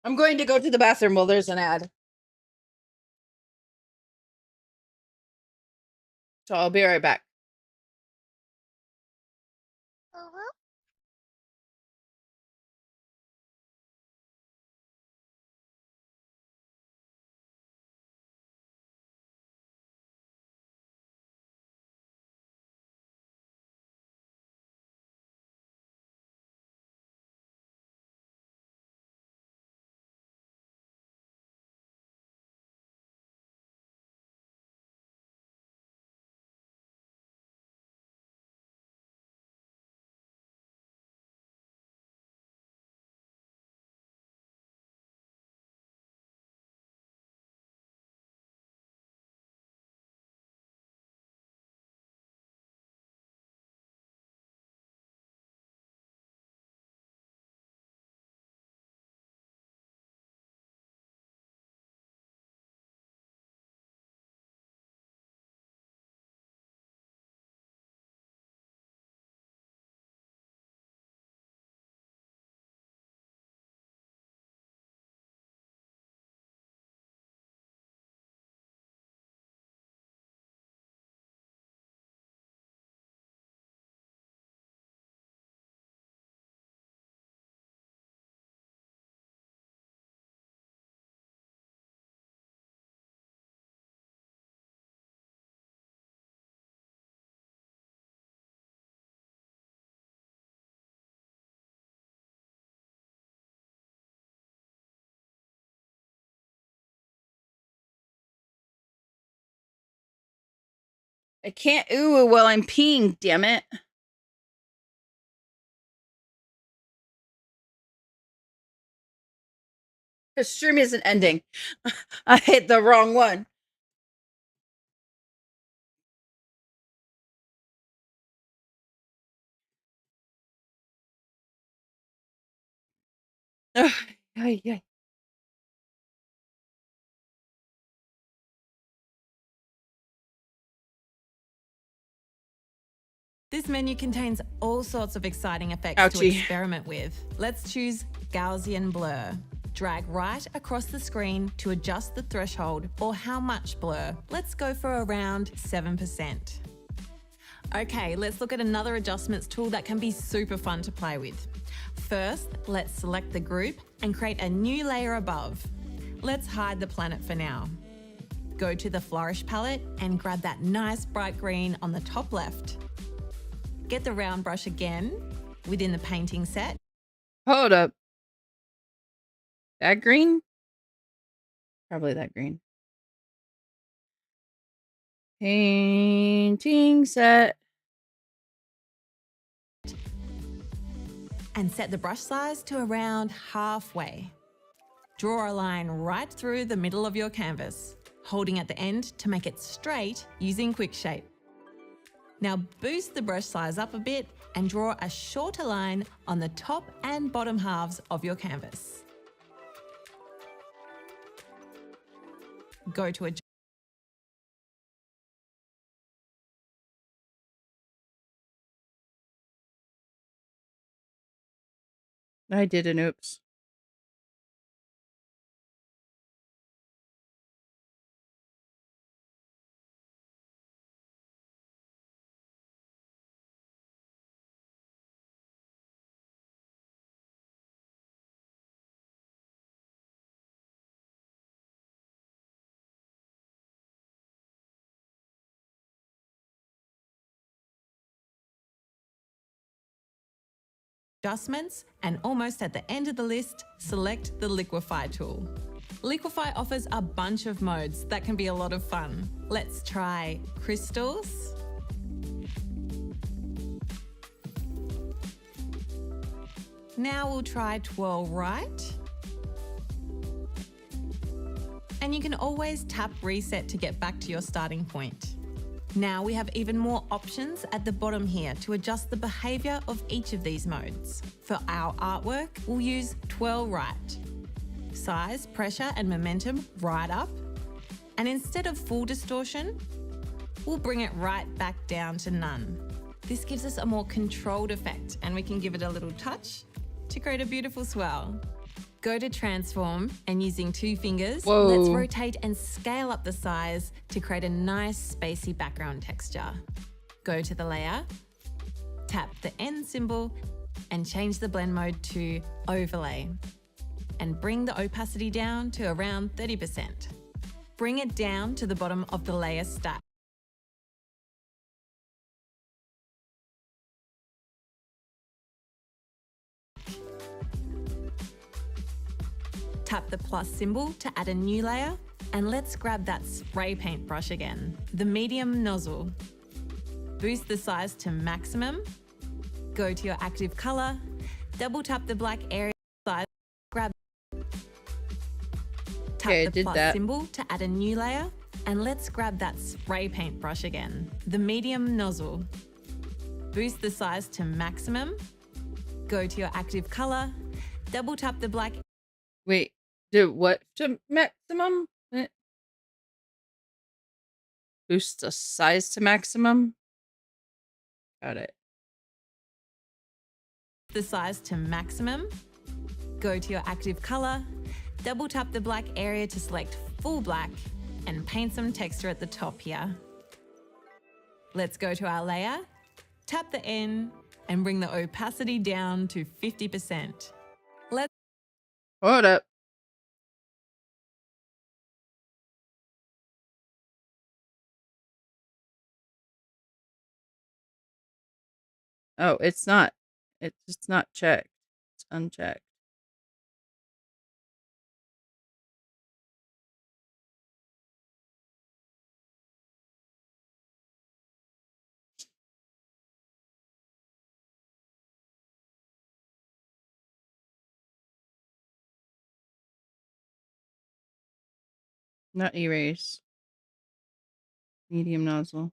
I'm going to go to the bathroom while there's an ad. So I'll be right back. I can't ooh while I'm peeing, damn it. The stream isn't ending. I hit the wrong one. Ugh, ay, ay. This menu contains all sorts of exciting effects to Ouchie. experiment with. Let's choose Gaussian blur. Drag right across the screen to adjust the threshold or how much blur. Let's go for around 7%. Okay, let's look at another adjustments tool that can be super fun to play with. First, let's select the group and create a new layer above. Let's hide the planet for now. Go to the Flourish palette and grab that nice bright green on the top left. Get the round brush again within the painting set. Hold up. That green? Probably that green. Painting set. And set the brush size to around halfway. Draw a line right through the middle of your canvas, holding at the end to make it straight using quick shape. Now boost the brush size up a bit and draw a shorter line on the top and bottom halves of your canvas. Go to a I did an oops. adjustments, and almost at the end of the list, select the Liquify tool. Liquify offers a bunch of modes that can be a lot of fun. Let's try crystals, now we'll try twirl right, and you can always tap reset to get back to your starting point. Now we have even more options at the bottom here to adjust the behaviour of each of these modes. For our artwork, we'll use twirl right. Size, pressure and momentum right up. And instead of full distortion, we'll bring it right back down to none. This gives us a more controlled effect and we can give it a little touch to create a beautiful swirl. Go to transform and using 2 fingers, let's rotate and scale up the size to create a nice spacey background texture. Go to the layer, tap the N symbol and change the blend mode to overlay and bring the opacity down to around 30%. Bring it down to the bottom of the layer stack. Tap the plus symbol to add a new layer and let's grab that spray paint brush again, the medium nozzle. Boost the size to maximum, go to your active colour, double tap the black area size, grab, tap the plus symbol to add a new layer and let's grab that spray paint brush again, the medium nozzle. Boost the size to maximum, go to your active colour, double tap the black. Wait, do what to maximum? Boost the size to maximum? Got it. The size to maximum, go to your active colour, double tap the black area to select full black and paint some texture at the top here. Let's go to our layer, tap the N and bring the opacity down to 50%. Hold up. Oh, it's not. It's not checked. It's unchecked. Not erase. Medium nozzle.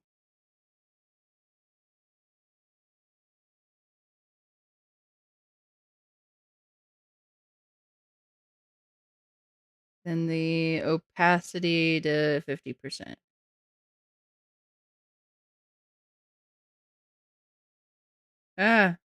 Then the opacity to 50%. Ah.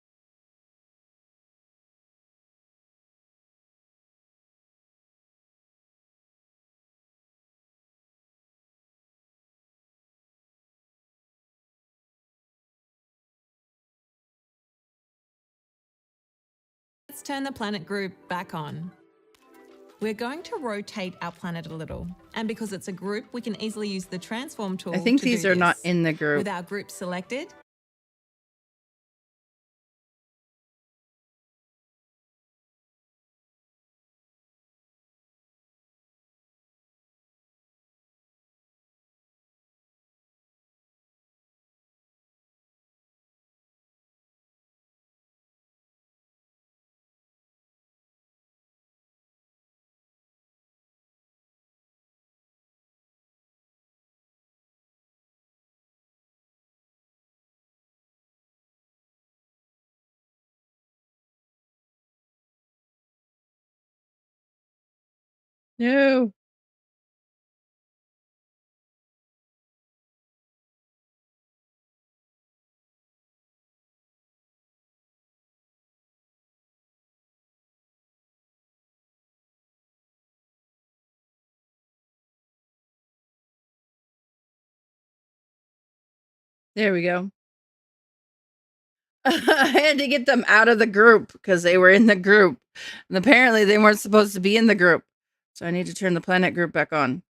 Let's turn the planet group back on. We're going to rotate our planet a little. And because it's a group, we can easily use the transform tool. I think these are not in the group. With our group selected, No. There we go. I had to get them out of the group because they were in the group. And apparently they weren't supposed to be in the group. So I need to turn the planet group back on.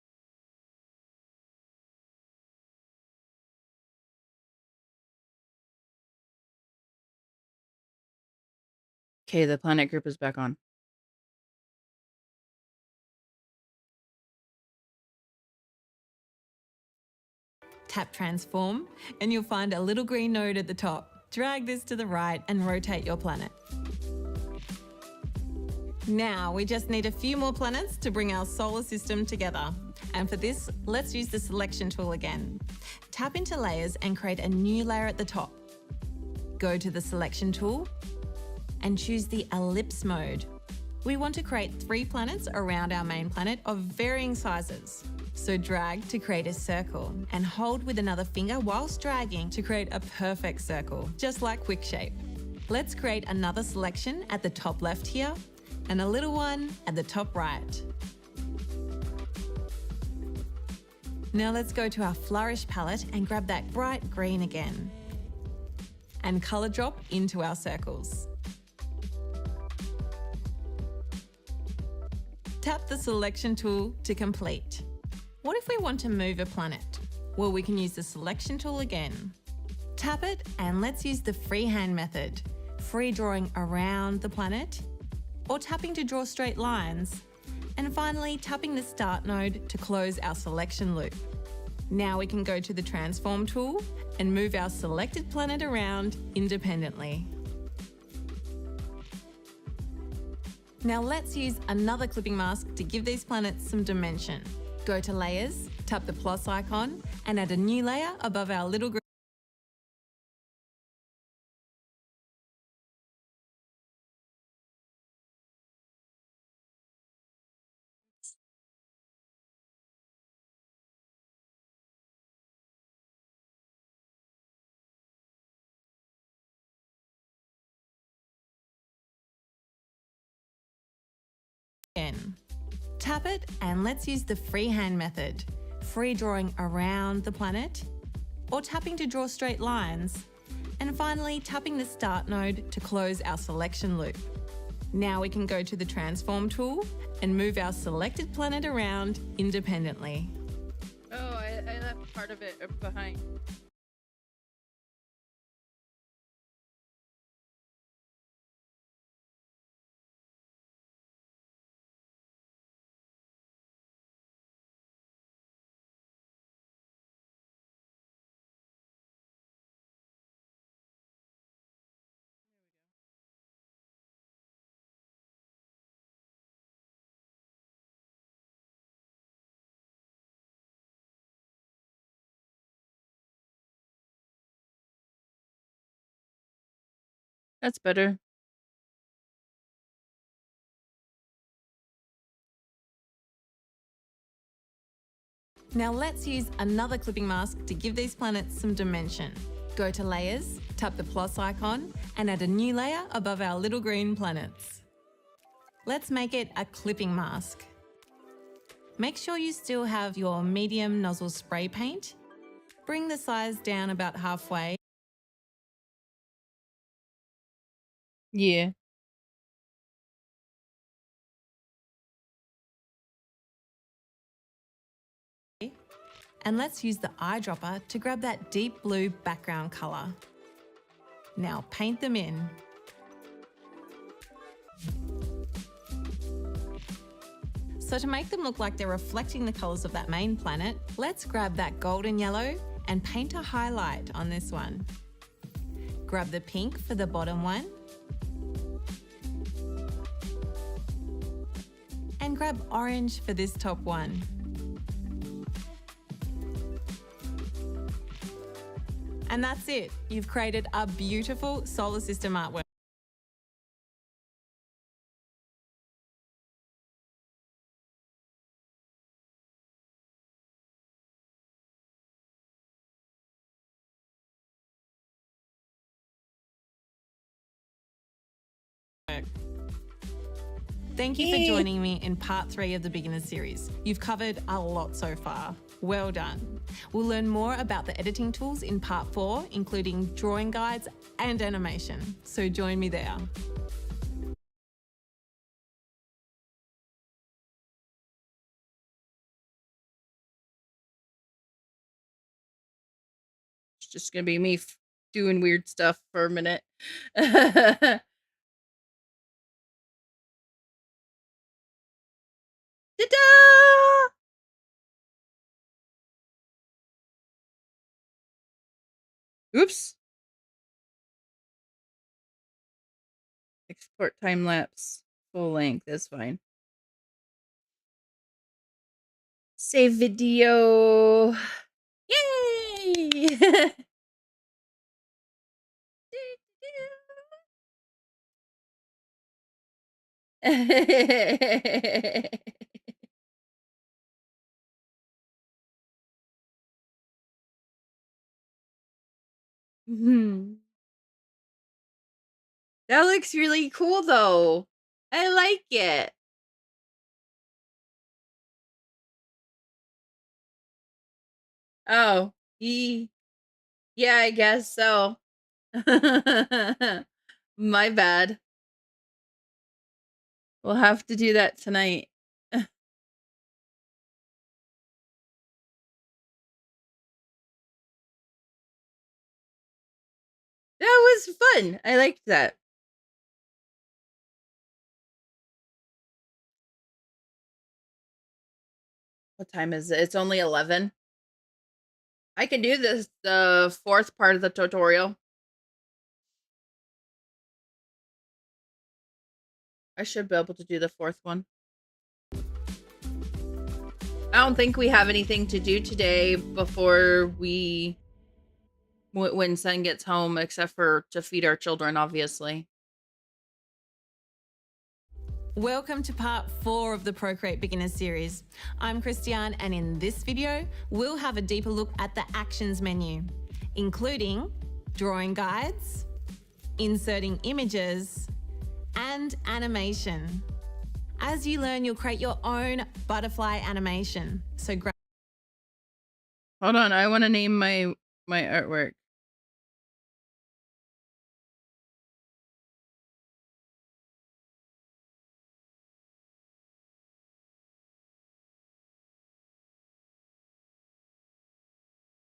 Okay, the planet group is back on. Tap transform and you'll find a little green node at the top. Drag this to the right and rotate your planet. Now we just need a few more planets to bring our solar system together. And for this, let's use the selection tool again. Tap into layers and create a new layer at the top. Go to the selection tool and choose the ellipse mode. We want to create 3 planets around our main planet of varying sizes. So drag to create a circle and hold with another finger whilst dragging to create a perfect circle, just like Quick Shape. Let's create another selection at the top left here and a little one at the top right. Now let's go to our Flourish palette and grab that bright green again and colour drop into our circles. Tap the selection tool to complete. What if we want to move a planet? Well, we can use the selection tool again. Tap it and let's use the freehand method, free drawing around the planet, or tapping to draw straight lines, and finally tapping the start node to close our selection loop. Now we can go to the transform tool and move our selected planet around independently. Now let's use another clipping mask to give these planets some dimension. Go to layers, tap the plus icon and add a new layer above our little group. Tap it and let's use the freehand method, free drawing around the planet, or tapping to draw straight lines, and finally tapping the start node to close our selection loop. Now we can go to the transform tool and move our selected planet around independently. Oh, I left part of it behind. That's better. Now let's use another clipping mask to give these planets some dimension. Go to layers, tap the plus icon and add a new layer above our little green planets. Let's make it a clipping mask. Make sure you still have your medium nozzle spray paint. Bring the size down about halfway. Yeah. And let's use the eyedropper to grab that deep blue background colour. Now paint them in. So to make them look like they're reflecting the colours of that main planet, let's grab that golden yellow and paint a highlight on this one. Grab the pink for the bottom one. And grab orange for this top one. And that's it. You've created a beautiful solar system artwork. Thank you for joining me in part 3 of the beginner series. You've covered a lot so far. Well done. We'll learn more about the editing tools in part 4, including drawing guides and animation. So join me there. It's just gonna be me doing weird stuff for a minute. Ta-da! Oops. Export time lapse full length is fine. Save video. Yay! Mhm. That looks really cool though. I like it. Oh, yeah, I guess so. My bad. We'll have to do that tonight. That was fun. I liked that. What time is it? It's only 11. I can do this, the 4th part of the tutorial. I should be able to do the 4th one. I don't think we have anything to do today before when Sen gets home, except for to feed our children, obviously. Welcome to part 4 of the Procreate Beginner series. I'm Christiane, and in this video, we'll have a deeper look at the actions menu, including drawing guides, inserting images, and animation. As you learn, you'll create your own butterfly animation. So hold on, I want to name my artwork.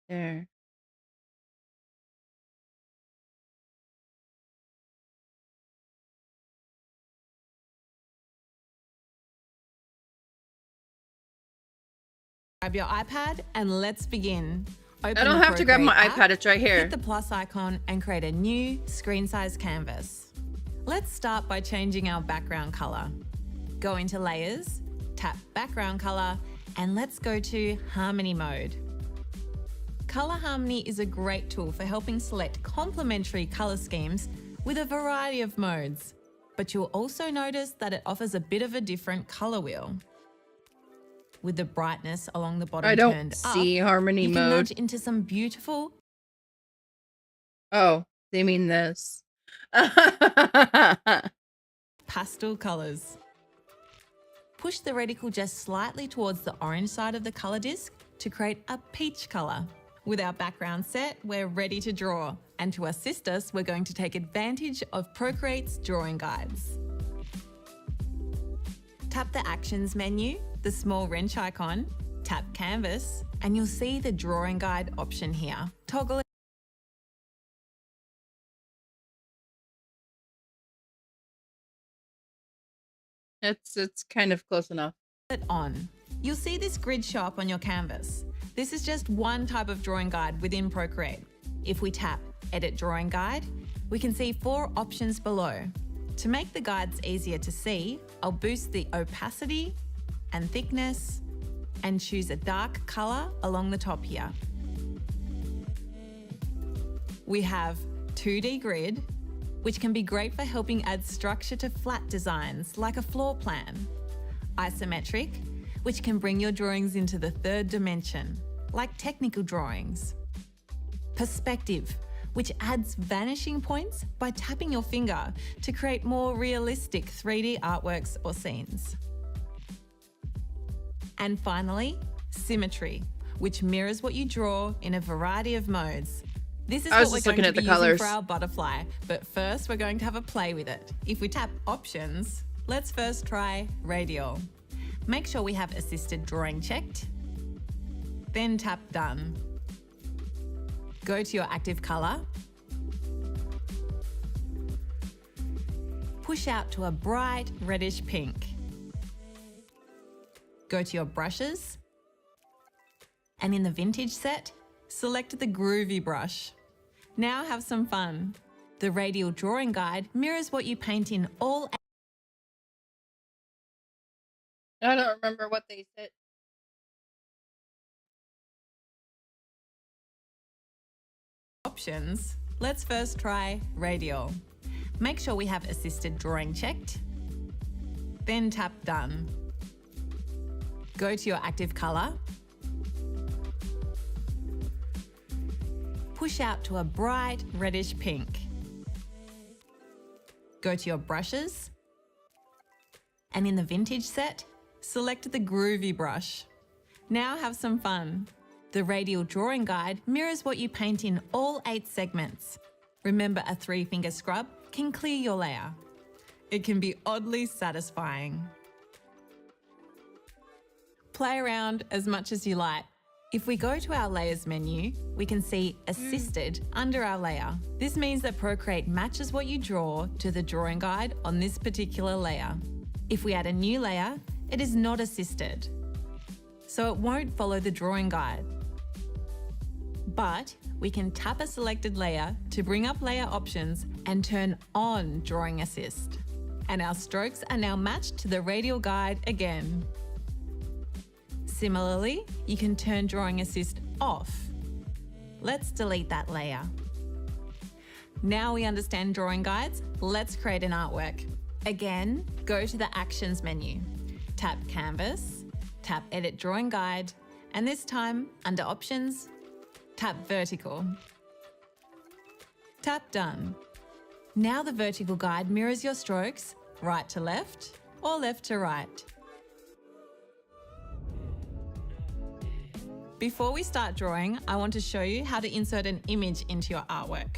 There. grab your iPad and let's begin. I don't have to grab my iPad, it's right here. Hit the plus icon and create a new screen size canvas. Let's start by changing our background color. Go into layers, tap background color, and let's go to harmony mode. Color harmony is a great tool for helping select complementary color schemes with a variety of modes, but you'll also notice that it offers a bit of a different color wheel. With the brightness along the bottom turned up, see harmony you mode. can nudge into some beautiful... Oh, they mean this. pastel colors. Push the reticle just slightly towards the orange side of the color disc to create a peach color. With our background set, we're ready to draw. And to assist us, we're going to take advantage of Procreate's drawing guides. Tap the Actions menu, the small wrench icon, tap Canvas, and you'll see the drawing guide option here. Toggle It's kind of close enough. it on. You'll see this grid show up on your canvas. This is just one type of drawing guide within Procreate. If we tap Edit Drawing Guide, we can see 4 options below. To make the guides easier to see, I'll boost the opacity and thickness and choose a dark color along the top here. We have 2D grid, which can be great for helping add structure to flat designs like a floor plan. Isometric, which can bring your drawings into the 3rd dimension, like technical drawings. Perspective, which adds vanishing points by tapping your finger to create more realistic 3D artworks or scenes. And finally, symmetry, which mirrors what you draw in a variety of modes. This is what we're going to be using for our butterfly, but first we're going to have a play with it. If we tap Options, let's first try Radial. Make sure we have Assisted Drawing checked, then tap Done. Go to your active colour, push out to a bright reddish pink. Go to your brushes, and in the Vintage set, select the Groovy brush. Now have some fun. The Radial Drawing Guide mirrors what you paint in all. I don't remember what they said. Options. Let's first try Radial. Make sure we have Assisted Drawing checked, then tap Done. Go to your active colour, push out to a bright reddish pink. Go to your brushes, and in the Vintage set, select the Groovy brush. Now have some fun. The Radial Drawing Guide mirrors what you paint in all 8 segments. Remember, a 3-finger scrub can clear your layer. It can be oddly satisfying. Play around as much as you like. If we go to our Layers menu, we can see Assisted under our layer. This means that Procreate matches what you draw to the drawing guide on this particular layer. If we add a new layer, it is not assisted, so it won't follow the drawing guide. But we can tap a selected layer to bring up layer options and turn on Drawing Assist. And our strokes are now matched to the Radial Guide again. Similarly, you can turn Drawing Assist off. Let's delete that layer. Now we understand drawing guides, let's create an artwork. Again, go to the Actions menu. Tap Canvas, tap Edit Drawing Guide, and this time, under Options, tap Vertical. Tap Done. Now the vertical guide mirrors your strokes, right to left or left to right. Before we start drawing, I want to show you how to insert an image into your artwork.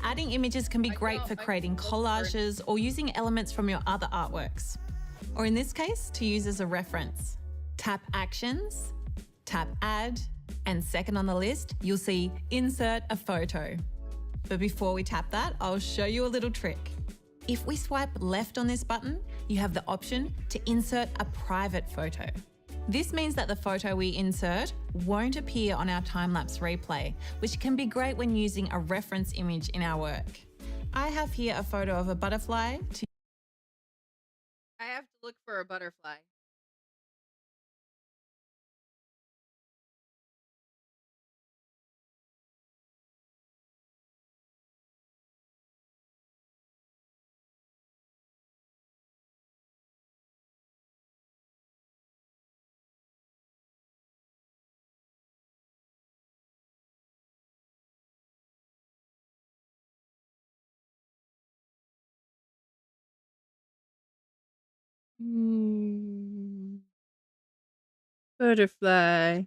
Adding images can be great for creating collages or using elements from your other artworks, or in this case, to use as a reference. Tap Actions, tap Add, and second on the list, you'll see Insert a Photo. But before we tap that, I'll show you a little trick. If we swipe left on this button, you have the option to insert a private photo. This means that the photo we insert won't appear on our time-lapse replay, which can be great when using a reference image in our work. I have here a photo of a butterfly. I have to look for a butterfly. Butterfly.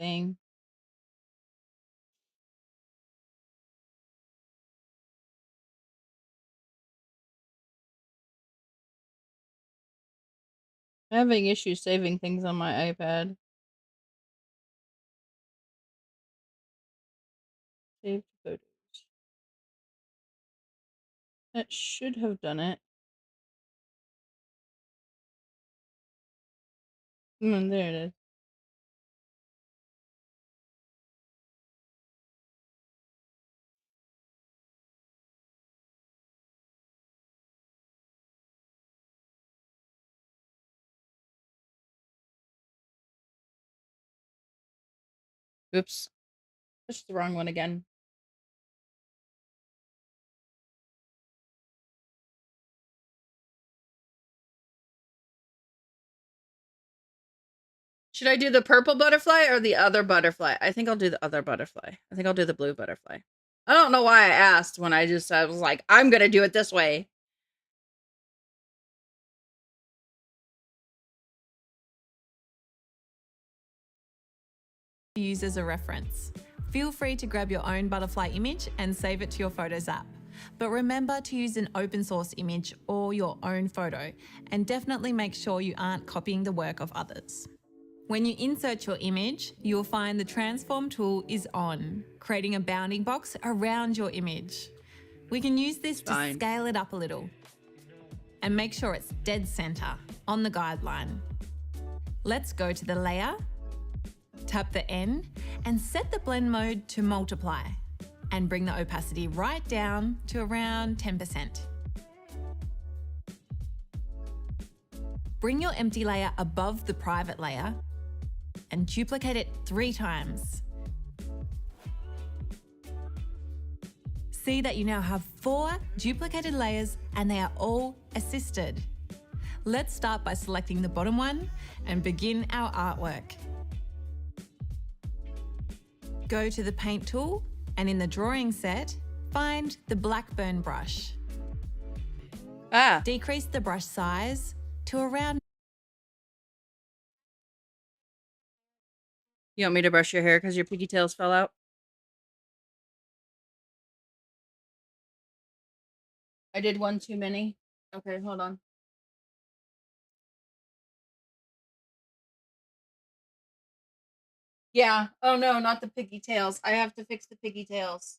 thing. I'm having issues saving things on my iPad. Saved photos. That should have done it. There it is. Oops. Pushed the wrong one again. Should I do the purple butterfly or the other butterfly? I think I'll do the other butterfly. I think I'll do the blue butterfly. I don't know why I asked when I was like, I'm going to do it this way. Use as a reference. Feel free to grab your own butterfly image and save it to your Photos app. But remember to use an open source image or your own photo, and definitely make sure you aren't copying the work of others. When you insert your image, you'll find the transform tool is on, creating a bounding box around your image. We can use this to scale it up a little and make sure it's dead center on the guideline. Let's go to the layer, tap the N and set the blend mode to multiply and bring the opacity right down to around 10%. Bring your empty layer above the private layer and duplicate it 3 times. See that you now have 4 duplicated layers and they are all assisted. Let's start by selecting the bottom one and begin our artwork. Go to the paint tool and in the drawing set, find the Blackburn brush. Decrease the brush size to around. You want me to brush your hair because your pigtails fell out? I did one too many. Okay, hold on. Yeah. Oh no, not the pigtails. I have to fix the pigtails.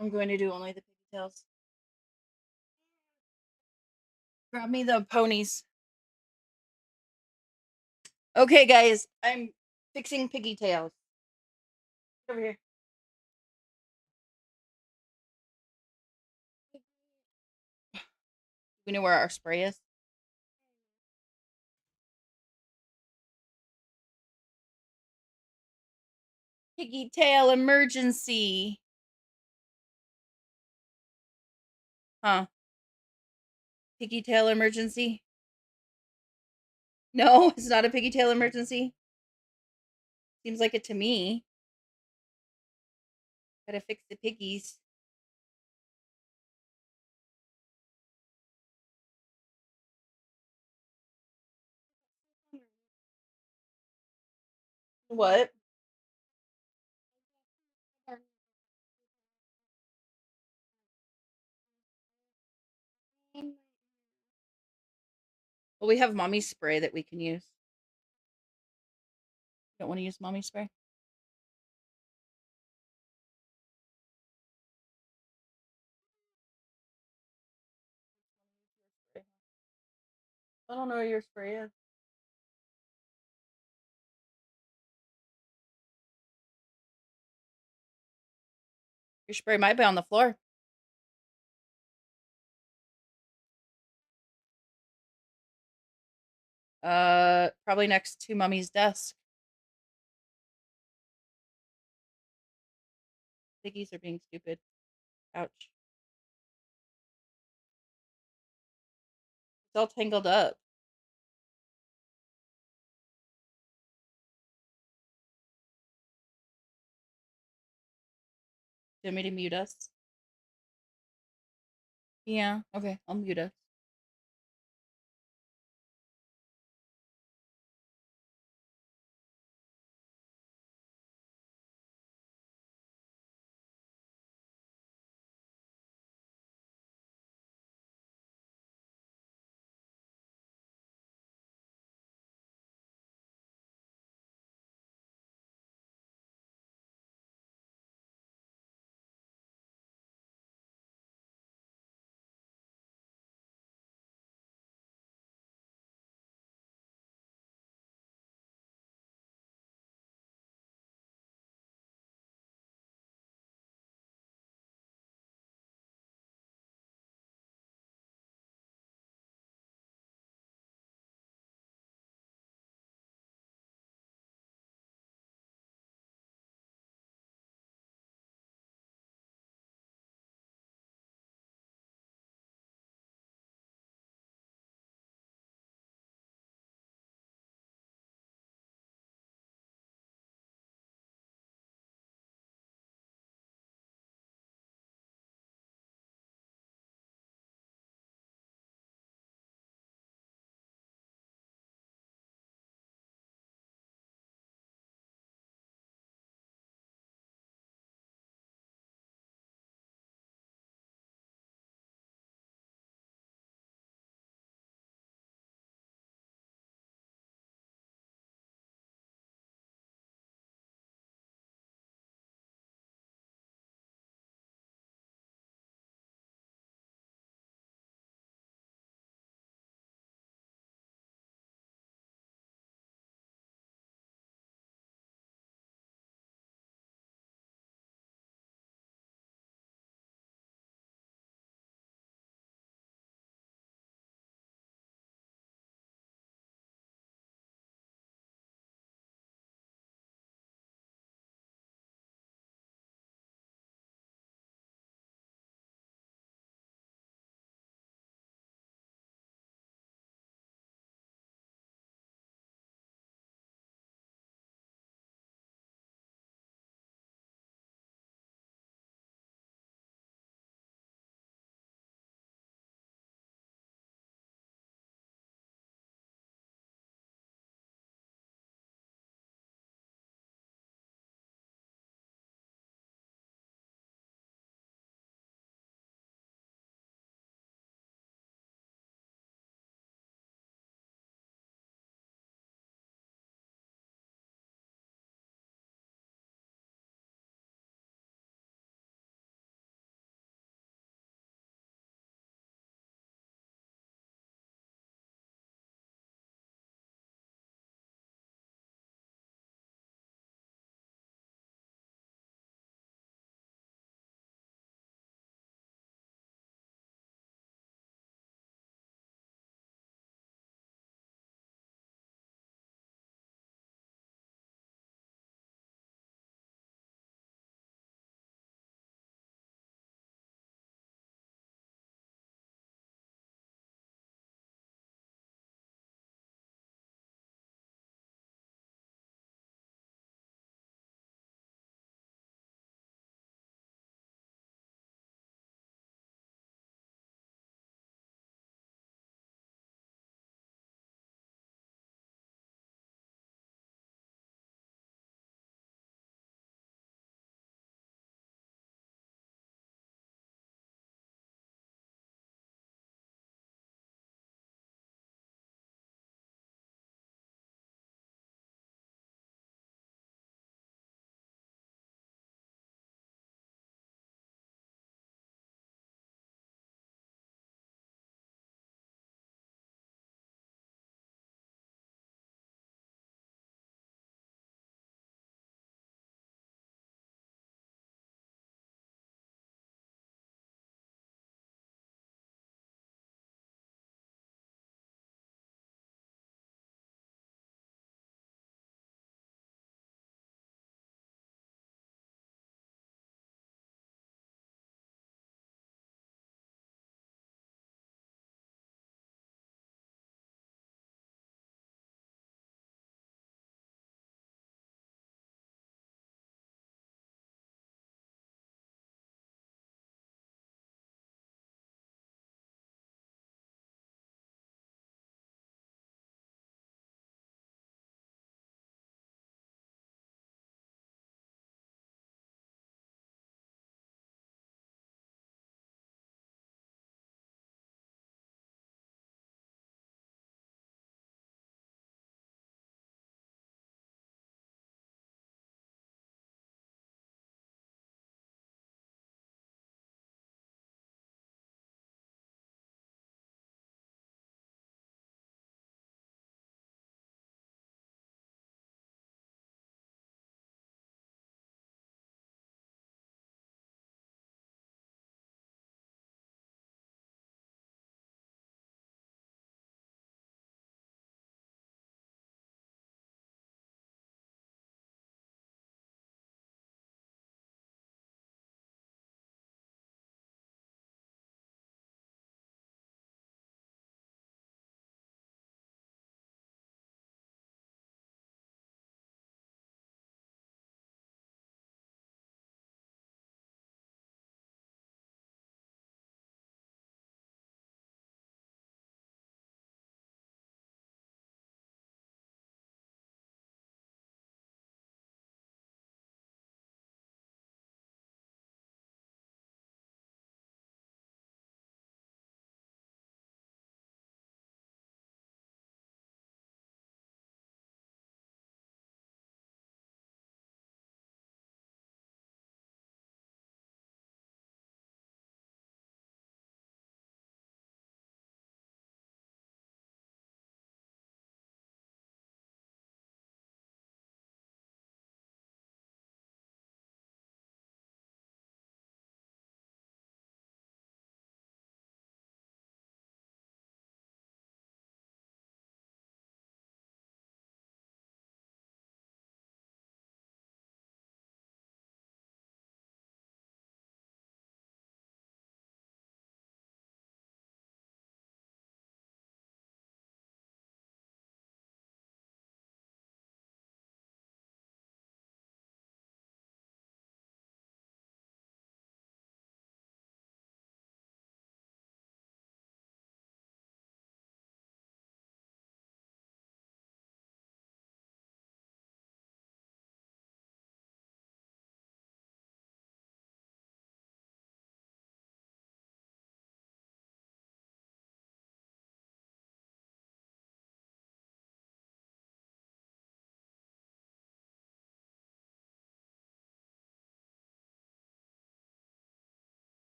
I'm going to do only the pigtails. Grab me the ponies. Okay, guys, I'm fixing pigtails. Over here. We know where our spray is. Pigtail emergency. Huh. Pigtail emergency. No, it's not a pigtail emergency. Seems like it to me. Gotta fix the piggies. What? Well, we have mommy spray that we can use. Don't want to use mommy spray? I don't know where your spray is. Your spray might be on the floor. Probably next to mommy's desk. Piggies are being stupid. Ouch. It's all tangled up. Do you want me to mute us? Yeah, okay, I'll mute us.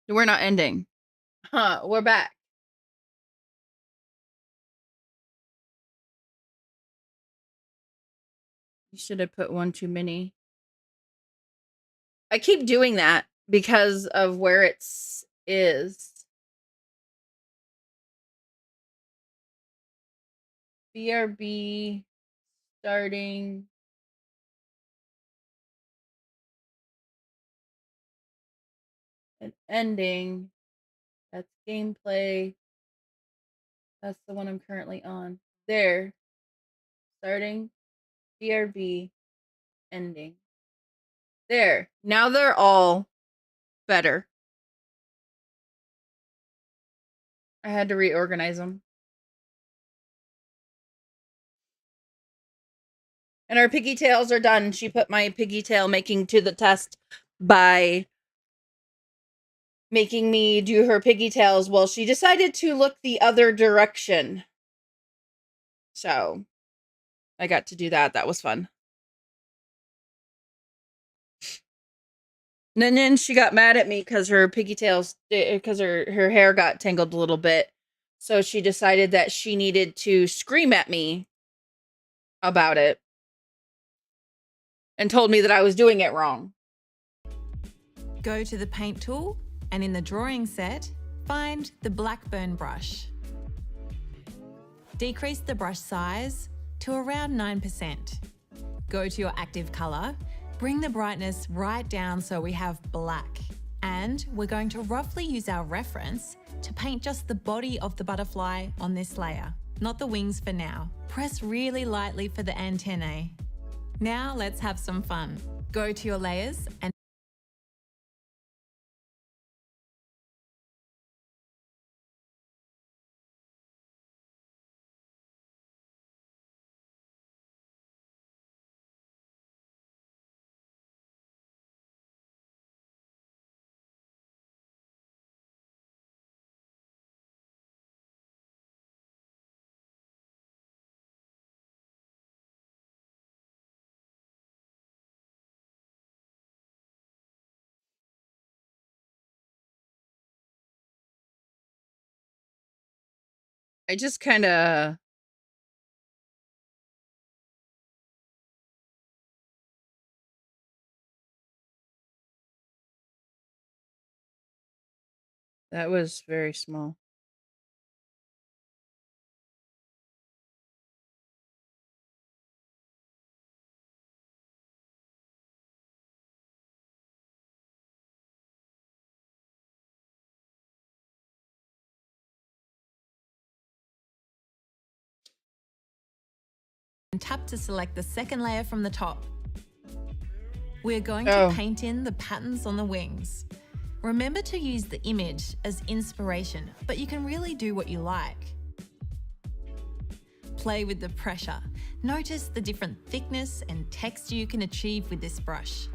We're not ending. Huh, we're back. You should have put one too many. I keep doing that because of where it is. BRB starting. And ending. That's gameplay. That's the one I'm currently on. There. Starting. BRB. Ending. There. Now they're all better. I had to reorganize them. And our piggy tails are done. She put my piggy tail making to the test by making me do her piggy tails. Well, she decided to look the other direction. So I got to do that. That was fun. And then she got mad at me because her piggy tails, because her hair got tangled a little bit. So she decided that she needed to scream at me about it and told me that I was doing it wrong. Go to the paint tool and in the drawing set, find the Blackburn brush. Decrease the brush size to around 9%. Go to your active colour, bring the brightness right down so we have black. And we're going to roughly use our reference to paint just the body of the butterfly on this layer, not the wings for now. Press really lightly for the antennae. Now let's have some fun. Go to your layers and I just kind of... That was very small. tap to select the second layer from the top. We're going to paint in the patterns on the wings. Remember to use the image as inspiration, but you can really do what you like. Play with the pressure. Notice the different thickness and texture you can achieve with this brush.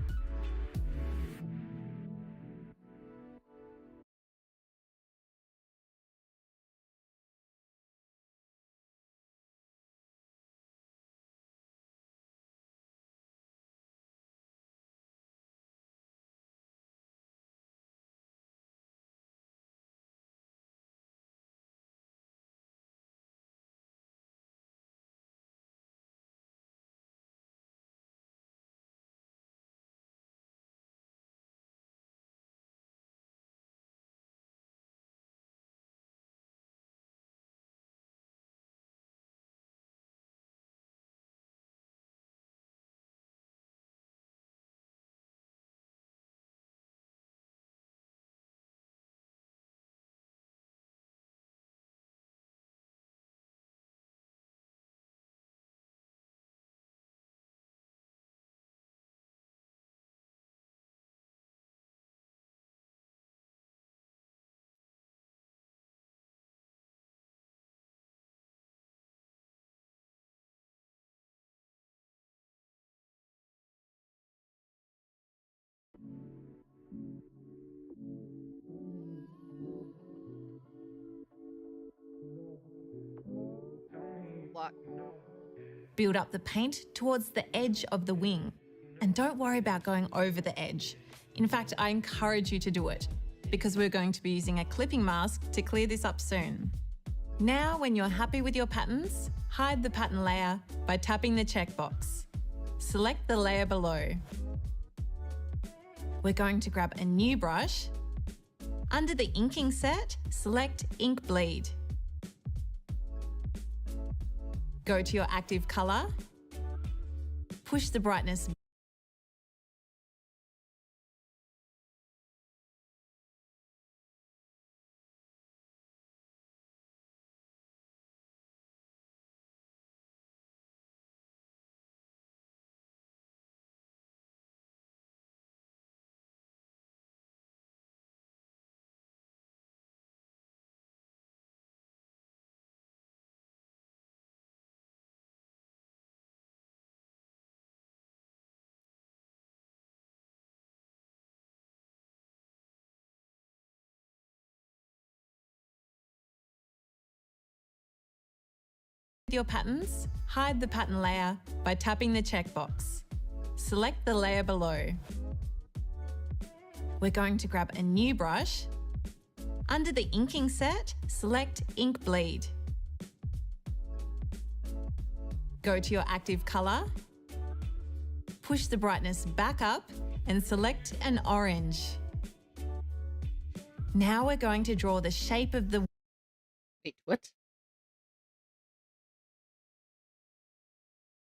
Build up the paint towards the edge of the wing. And don't worry about going over the edge. In fact, I encourage you to do it. because we're going to be using a clipping mask to clear this up soon. Now, when you're happy with your patterns, hide the pattern layer by tapping the checkbox. Select the layer below. We're going to grab a new brush. Under the inking set, select Ink Bleed. Go to your active colour. Push the brightness with your patterns, hide the pattern layer by tapping the checkbox. Select the layer below. We're going to grab a new brush. Under the inking set, select Ink Bleed. Go to your active colour. Push the brightness back up and select an orange. Now we're going to draw the shape of the Wait, what?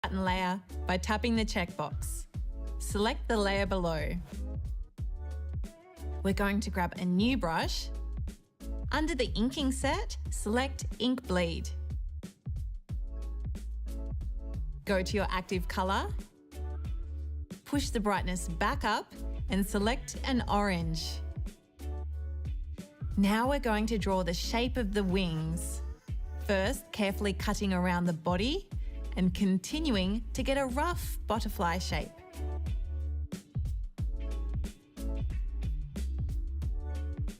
pattern layer by tapping the checkbox. Select the layer below. We're going to grab a new brush. Under the inking set, select Ink Bleed. Go to your active colour. Push the brightness back up and select an orange. Now we're going to draw the shape of the wings. First, carefully cutting around the body and continuing to get a rough butterfly shape.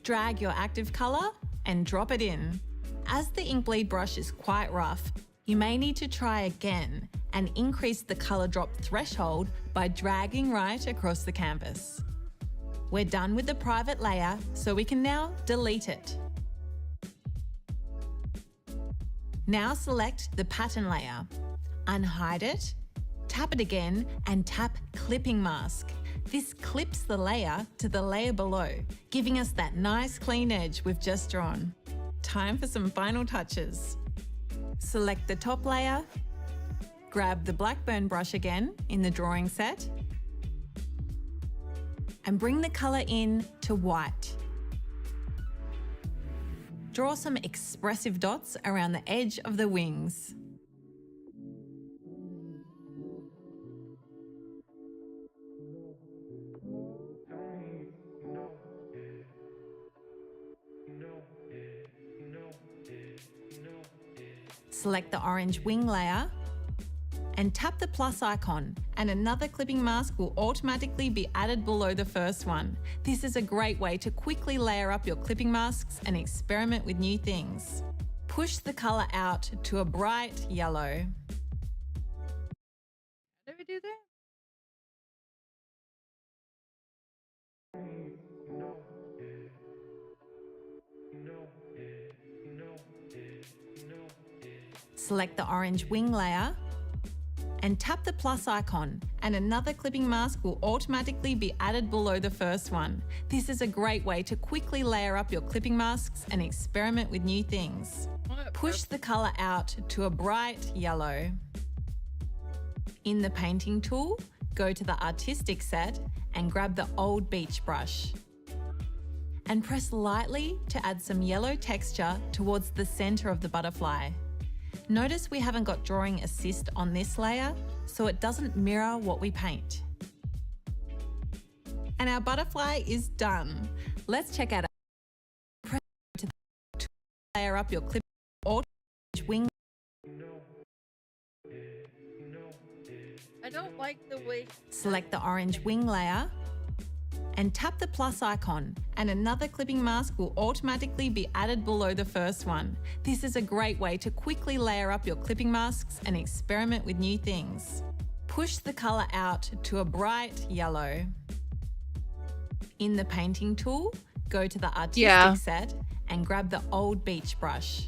Drag your active colour and drop it in. As the ink bleed brush is quite rough, you may need to try again and increase the colour drop threshold by dragging right across the canvas. We're done with the private layer, so we can now delete it. Now select the pattern layer. Unhide it, tap it again and tap Clipping Mask. This clips the layer to the layer below, giving us that nice clean edge we've just drawn. Time for some final touches. Select the top layer, grab the Blackburn brush again in the drawing set, and bring the colour in to white. Draw some expressive dots around the edge of the wings. Select the orange wing layer and tap the plus icon, and another clipping mask will automatically be added below the first one. This is a great way to quickly layer up your clipping masks and experiment with new things. Push the colour out to a bright yellow. How do we do that? Select the orange wing layer and tap the plus icon, and another clipping mask will automatically be added below the first one. This is a great way to quickly layer up your clipping masks and experiment with new things. Push the colour out to a bright yellow. In the painting tool, go to the artistic set and grab the old beach brush. And press lightly to add some yellow texture towards the centre of the butterfly. Notice we haven't got drawing assist on this layer, so it doesn't mirror what we paint. And our butterfly is done. Let's check out press to layer up your clip or wing. I don't like the way. Select the orange wing layer and tap the plus icon, and another clipping mask will automatically be added below the first one. This is a great way to quickly layer up your clipping masks and experiment with new things. Push the colour out to a bright yellow. In the painting tool, go to the artistic set and grab the old beach brush.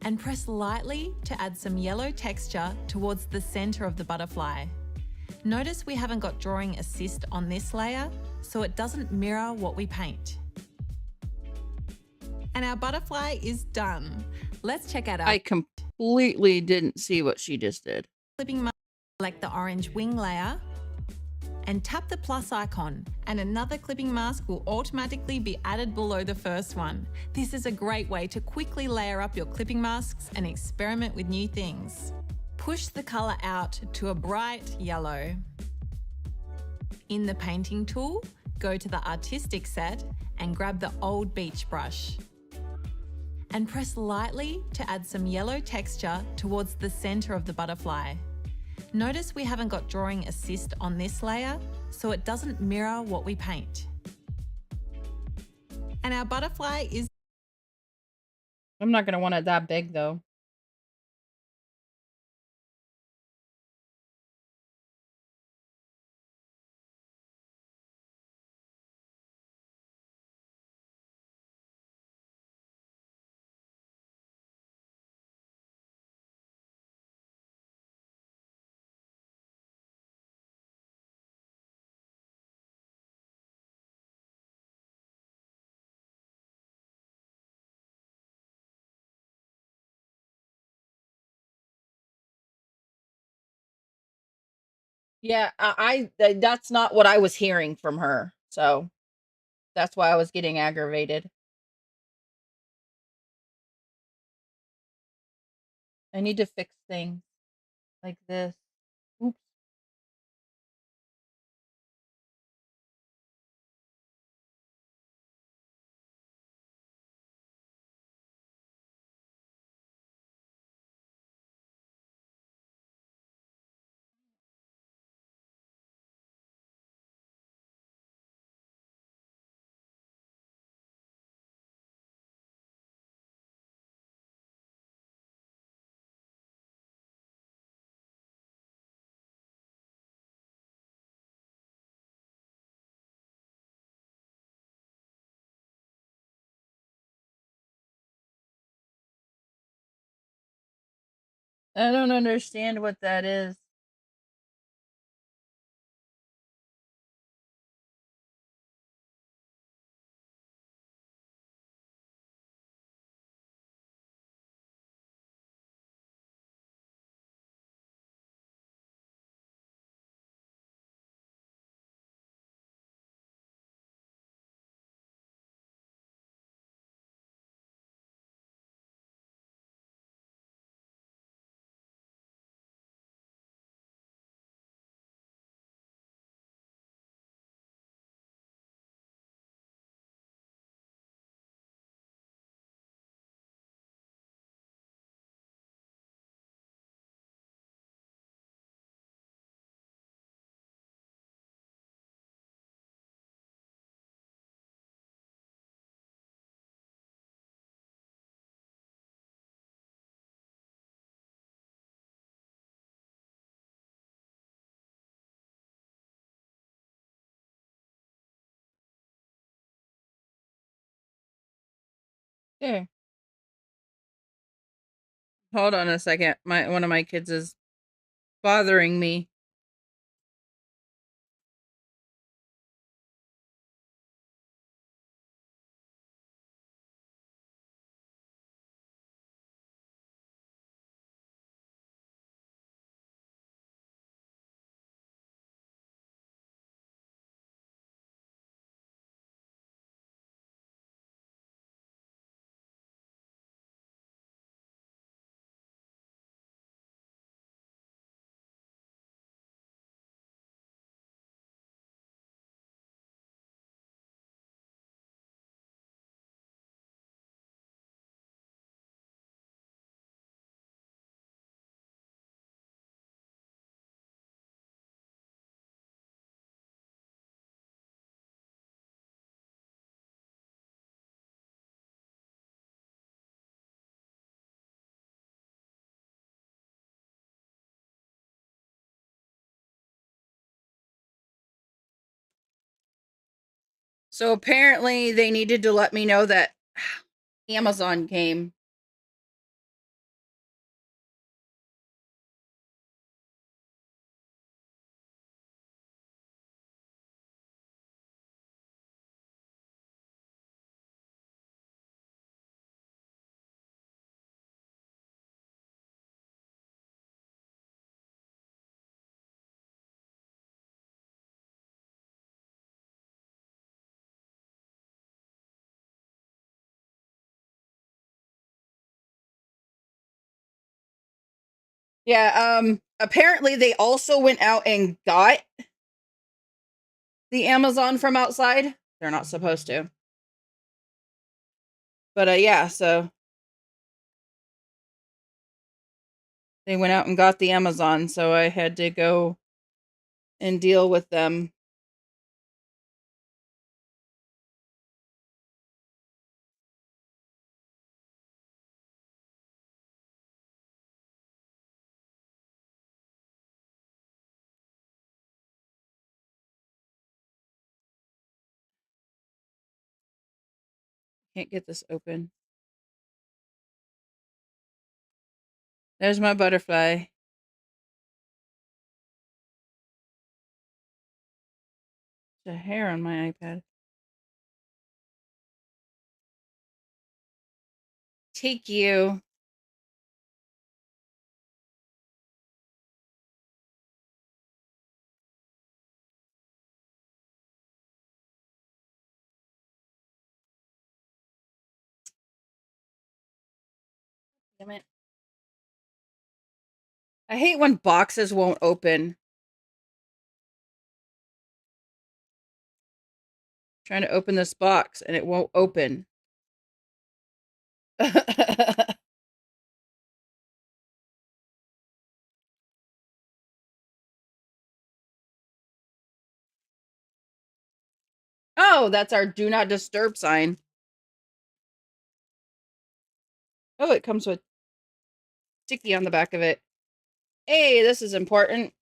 And press lightly to add some yellow texture towards the center of the butterfly. Notice we haven't got drawing assist on this layer, so it doesn't mirror what we paint. And our butterfly is done. Let's check out our... I completely didn't see what she just did. Clipping mask, select the orange wing layer and tap the plus icon, and another clipping mask will automatically be added below the first one. This is a great way to quickly layer up your clipping masks and experiment with new things. Push the color out to a bright yellow. In the painting tool, go to the artistic set and grab the old beach brush. And press lightly to add some yellow texture towards the center of the butterfly. Notice we haven't got drawing assist on this layer, so it doesn't mirror what we paint. And our butterfly is... I'm not going to want it that big though. Yeah, that's not what I was hearing from her. So that's why I was getting aggravated. I need to fix things like this. Oops. I don't understand what that is. There. Hold on a second. One of my kids is bothering me. So apparently they needed to let me know that Amazon came. Yeah, apparently they also went out and got the Amazon from outside. They're not supposed to. But yeah, so they went out and got the Amazon, so I had to go and deal with them. Can't get this open. There's my butterfly. The hair on my iPad. Take you. Damn it. I hate when boxes won't open. Trying to open this box and it won't open. Oh, that's our do not disturb sign. Oh, it comes with sticky on the back of it. Hey, this is important.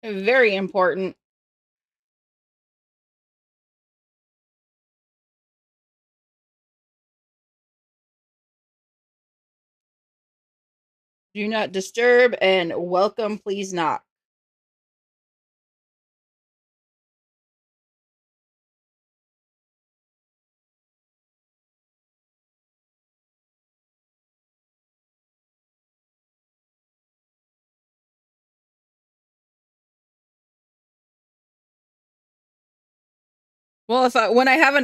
Very important. Do not disturb and welcome, please not. Well, when I have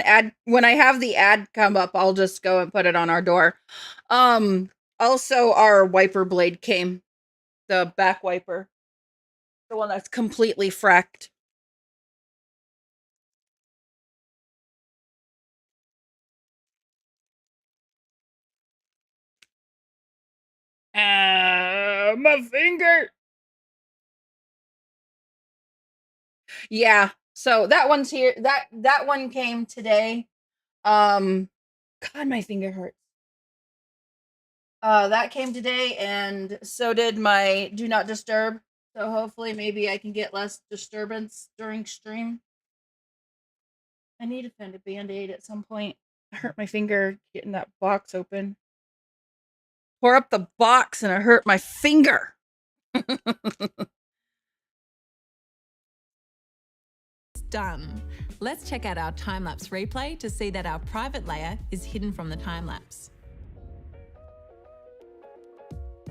the ad come up, I'll just go and put it on our door. Also our wiper blade came. The back wiper. The one that's completely fracked. My finger. Yeah. So that one's here. That one came today. God, my finger hurts. That came today, and so did my do not disturb. So hopefully, maybe I can get less disturbance during stream. I need to find a band-aid at some point. I hurt my finger getting that box open. Pour up the box, and I hurt my finger. Done. Let's check out our time-lapse replay to see that our private layer is hidden from the time-lapse.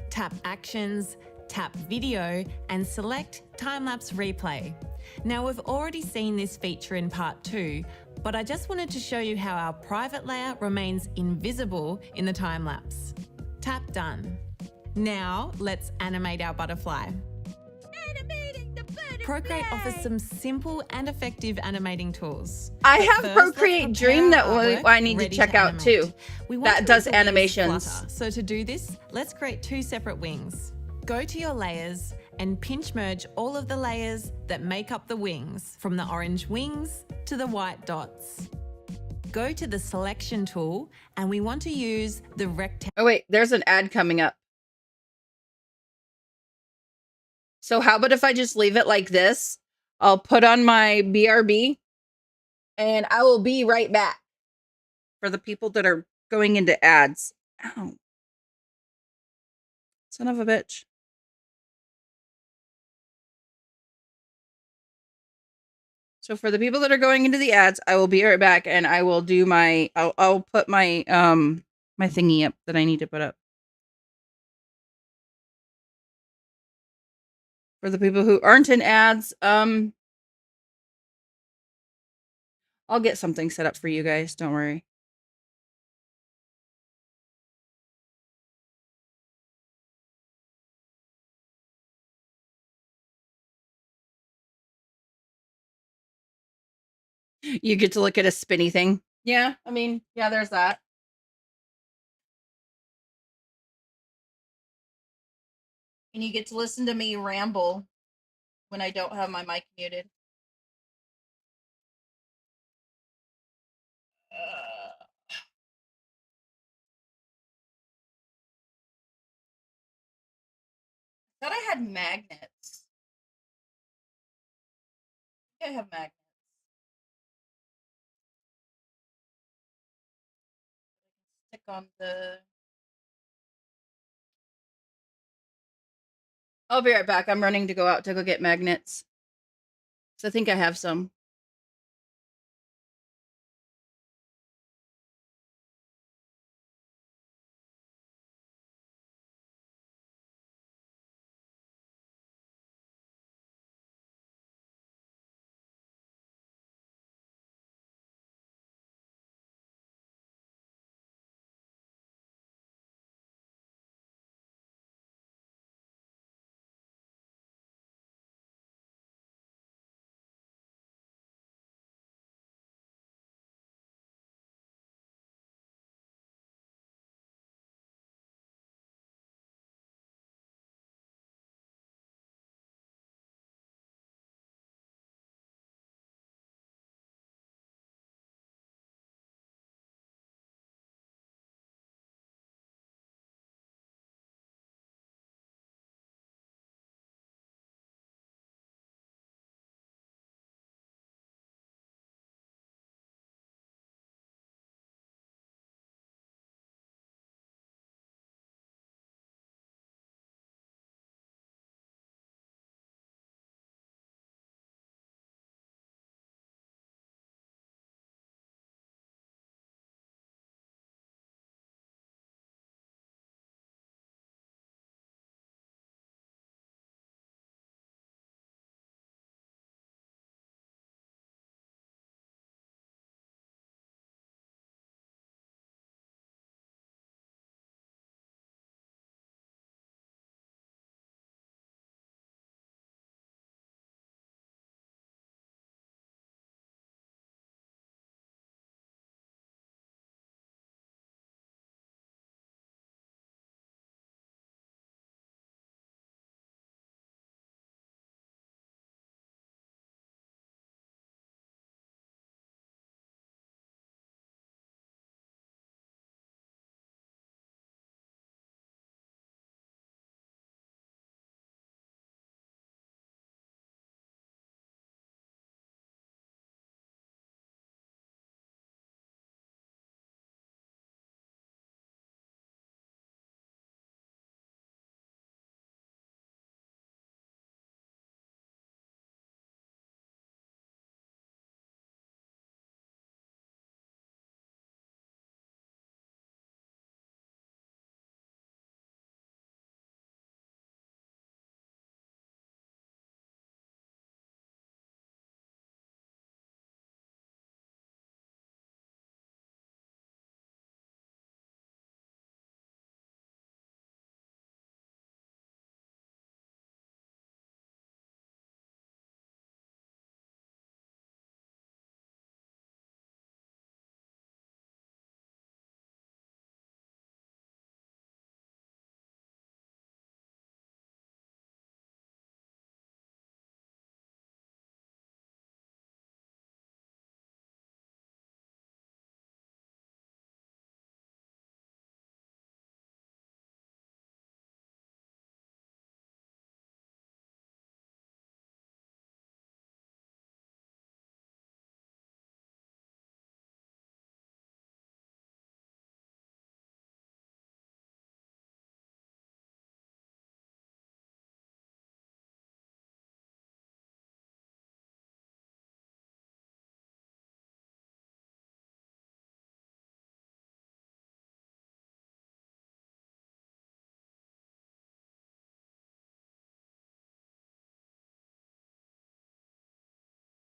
Tap Actions, tap Video, and select Time-Lapse Replay. Now, we've already seen this feature in part 2, but I just wanted to show you how our private layer remains invisible in the time-lapse. Tap Done. Now, let's animate our butterfly. Procreate offers some simple and effective animating tools. I have Procreate Dream that I need to check out too. That does animations. So to do this, let's create 2 separate wings. Go to your layers and pinch merge all of the layers that make up the wings, from the orange wings to the white dots. Go to the selection tool and we want to use the rectangle. Oh wait, there's an ad coming up. So how about if I just leave it like this? I'll put on my BRB and I will be right back. For the people that are going into ads. Ow. Son of a bitch. So for the people that are going into the ads, I will be right back and I will do my I'll put my my thingy up that I need to put up. For the people who aren't in ads, I'll get something set up for you guys, don't worry. You get to look at a spinny thing. Yeah, I mean, yeah, there's that. And you get to listen to me ramble when I don't have my mic muted. Thought I had magnets. I think I have magnets. Stick on the. I'll be right back. I'm running to go out to go get magnets. So I think I have some.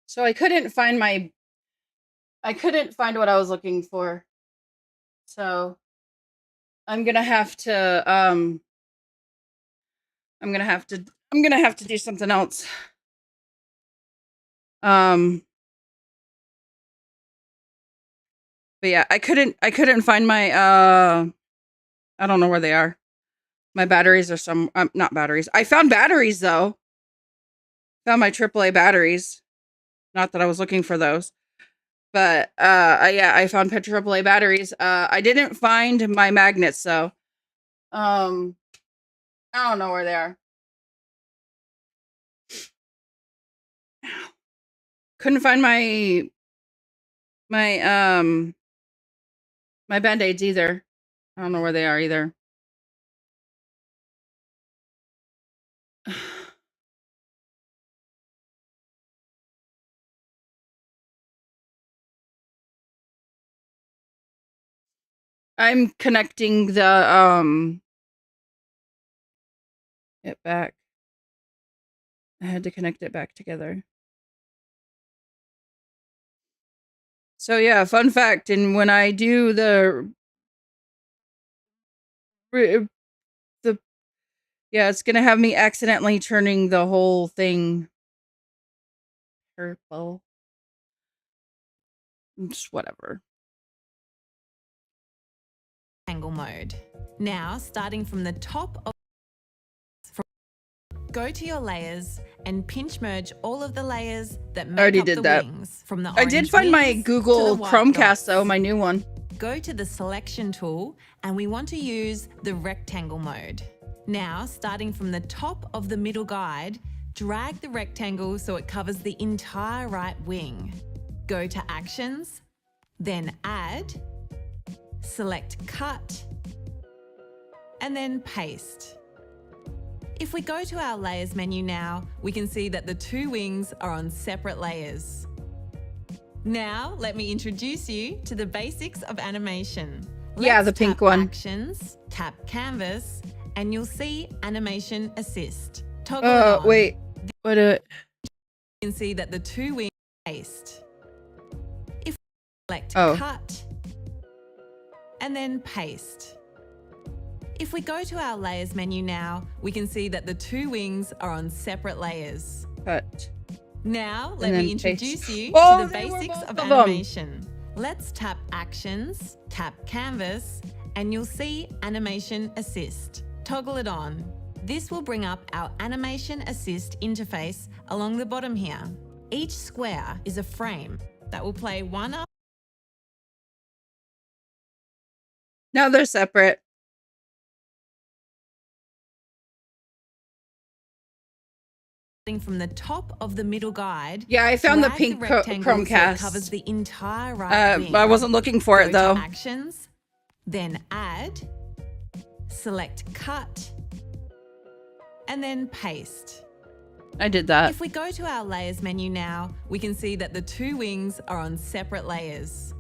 So I couldn't find what I was looking for. So I'm gonna have to do something else. But yeah, I couldn't find my I don't know where they are. My batteries are some not batteries. I found batteries though. Found my AAA batteries. Not that I was looking for those. But yeah, I found AAA batteries. I didn't find my magnets though. I don't know where they are. Couldn't find my band-aids either. I don't know where they are either. I'm connecting the it back. I had to connect it back together. So yeah, fun fact, and when I do the yeah, it's gonna have me accidentally turning the whole thing purple. Just whatever. Angle mode. Now, starting from the top of go to your layers and pinch merge all of the layers that make already up did the that. wings from the I did find my Google Chromecast though, my new one. Go to the selection tool and we want to use the rectangle mode. Now, starting from the top of the middle guide, drag the rectangle so it covers the entire right wing. Go to Actions, then Add, select Cut, and then Paste. If we go to our Layers menu now, we can see that the two wings are on separate layers. Now, let me introduce you to the basics of animation. Yeah, the pink one. Actions, tap Canvas, and you'll see Animation Assist. Toggle it on. Wait. What You can see that the two wings are paste. If we select Cut, and then Paste. If we go to our Layers menu now, we can see that the two wings are on separate layers. Cut. Now, let me introduce you to the basics of animation. Let's tap Actions, tap Canvas, and you'll see Animation Assist. Toggle it on. This will bring up our Animation Assist interface along the bottom here. Each square is a frame that will play one up. Now they're separate. From the top of the middle guide. Yeah, I found the pink Chromecast. So it covers the entire right wing. I wasn't looking for it though. Go to Actions, then Add, select Cut, and then Paste. I did that. If we go to our Layers menu now, we can see that the two wings are on separate layers.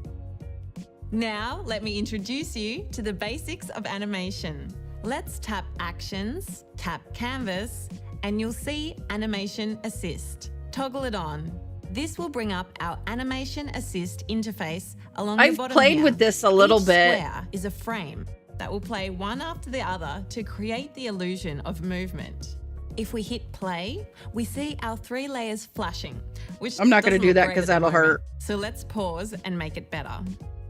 Now, let me introduce you to the basics of animation. Let's tap Actions, tap Canvas, and you'll see Animation Assist. Toggle it on. This will bring up our Animation Assist interface along the bottom I've played here. with this a little bit. Each square is a frame that will play one after the other to create the illusion of movement. If we hit play, we see our 3 layers flashing, which I'm not going to doesn't do look that great because at the that'll moment. hurt. So let's pause and make it better.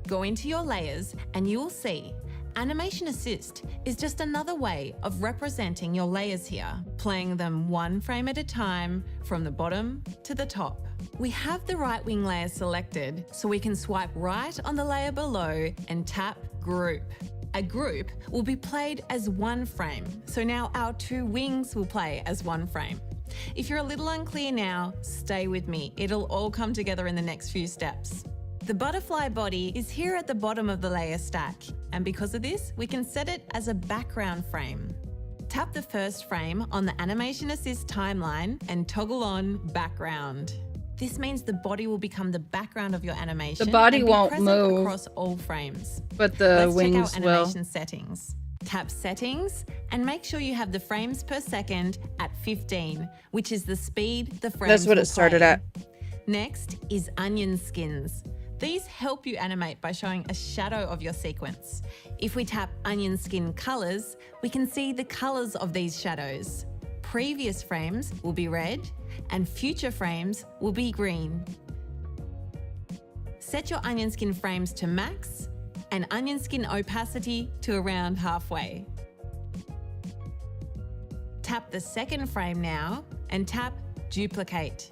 Go into your layers and you'll see Animation Assist is just another way of representing your layers here, playing them one frame at a time from the bottom to the top. We have the right wing layer selected, so we can swipe right on the layer below and tap Group. A group will be played as one frame, so now our 2 wings will play as one frame. If you're a little unclear now, stay with me. It'll all come together in the next few steps. The butterfly body is here at the bottom of the layer stack, and because of this, we can set it as a background frame. Tap the first frame on the Animation Assist timeline and toggle on Background. This means the body will become the background of your animation. The body and be won't present move across all frames. But the Let's wings check our animation settings. Tap Settings and make sure you have the frames per second at 15, which is the speed the frames That's what will it started play. at. Next is onion skins. These help you animate by showing a shadow of your sequence. If we tap onion skin colors, we can see the colors of these shadows. Previous frames will be red and future frames will be green. Set your onion skin frames to max and onion skin opacity to around halfway. Tap the second frame now and tap duplicate.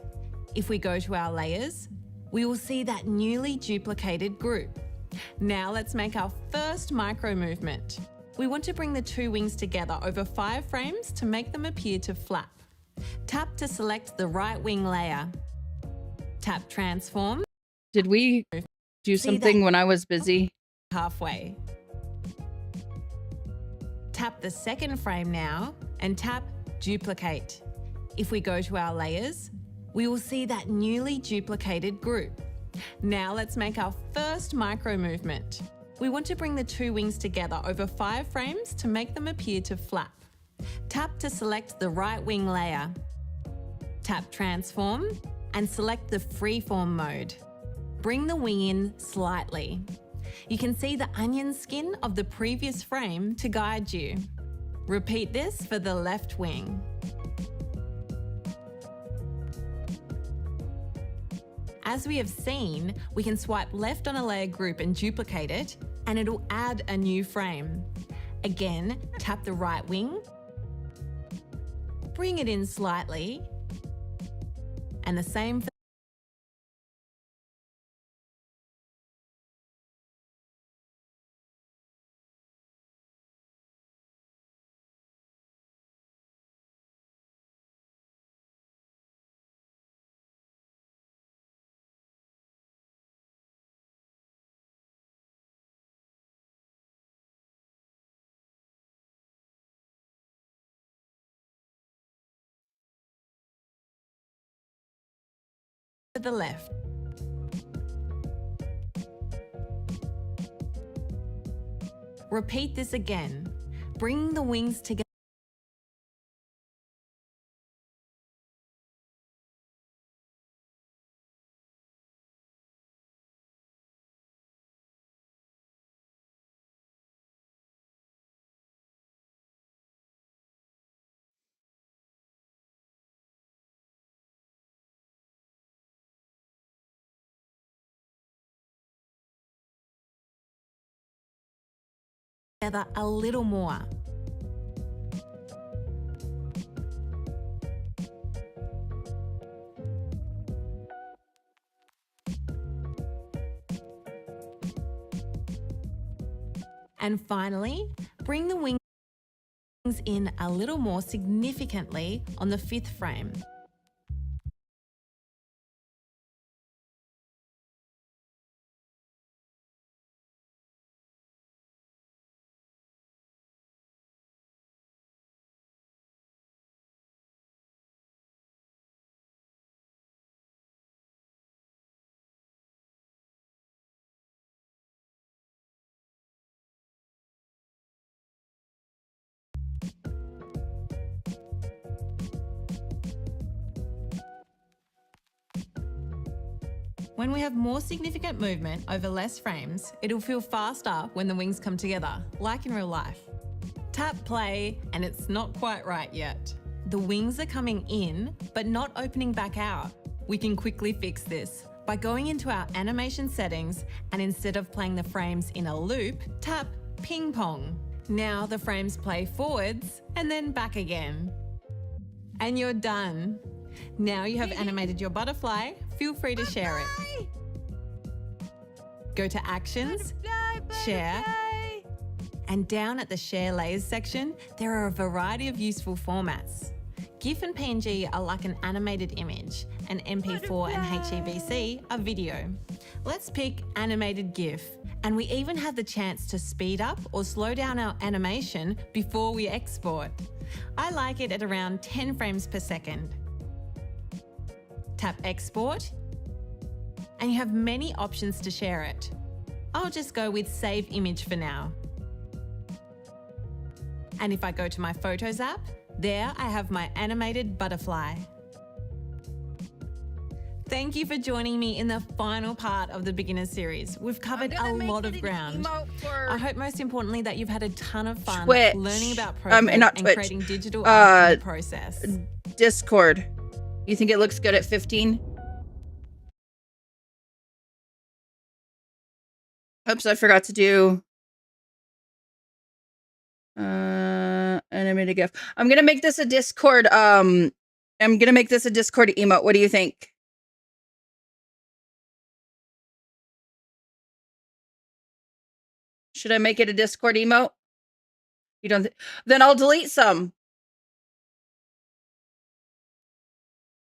If we go to our layers, we will see that newly duplicated group. Now let's make our first micro movement. We want to bring the two wings together over 5 frames to make them appear to flap. Tap to select the right wing layer. Tap transform. Did we do something when I was busy? Halfway. Tap the second frame now and tap duplicate. If we go to our layers, we will see that newly duplicated group. Now let's make our first micro movement. We want to bring the two wings together over 5 frames to make them appear to flap. Tap to select the right wing layer. Tap transform and select the freeform mode. Bring the wing in slightly. You can see the onion skin of the previous frame to guide you. Repeat this for the left wing. As we have seen, we can swipe left on a layer group and duplicate it, and it'll add a new frame. Again, tap the right wing, bring it in slightly, and the same for the left. Repeat this again. Bring the wings together. A little more. And finally, bring the wings in a little more significantly on the 5th frame. When we have more significant movement over less frames, it'll feel faster when the wings come together, like in real life. Tap play, and it's not quite right yet. The wings are coming in, but not opening back out. We can quickly fix this by going into our animation settings, and instead of playing the frames in a loop, tap ping pong. Now the frames play forwards and then back again. And you're done. Now you have animated your butterfly. Feel free to share it. Go to Actions, Share, and down at the Share Layers section, there are a variety of useful formats. GIF and PNG are like an animated image, and MP4 and HEVC are video. Let's pick animated GIF, and we even have the chance to speed up or slow down our animation before we export. I like it at around 10 frames per second. Tap Export, and you have many options to share it. I'll just go with Save Image for now. And if I go to my Photos app, there I have my animated butterfly. Thank you for joining me in the final part of the beginner series. We've covered a lot of ground. I hope most importantly that you've had a ton of fun learning about Procreate and creating digital art in the process. Discord. You think it looks good at 15? Oops, I forgot to do animated GIF. I'm gonna make this a Discord. I'm gonna make this a Discord emote. What do you think? Should I make it a Discord emote? You don't? Then I'll delete some.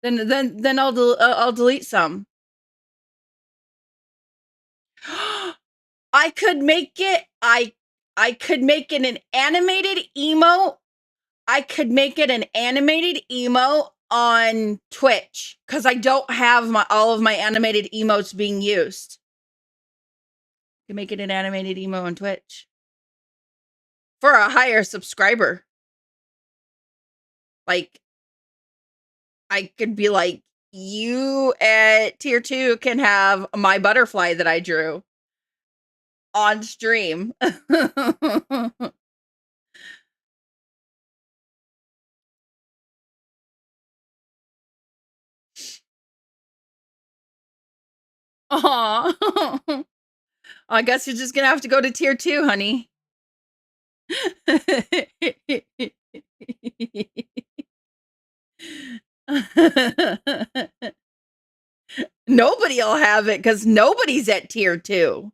Then I'll delete some. I could make it. I could make it an animated emote. I could make it an animated emote on Twitch because I don't have all of my animated emotes being used. I can make it an animated emote on Twitch for a higher subscriber. Like, I could be like, you at tier 2 can have my butterfly that I drew on stream. Aw. I guess you're just gonna have to go to tier 2, honey. Nobody'll have it because nobody's at tier 2.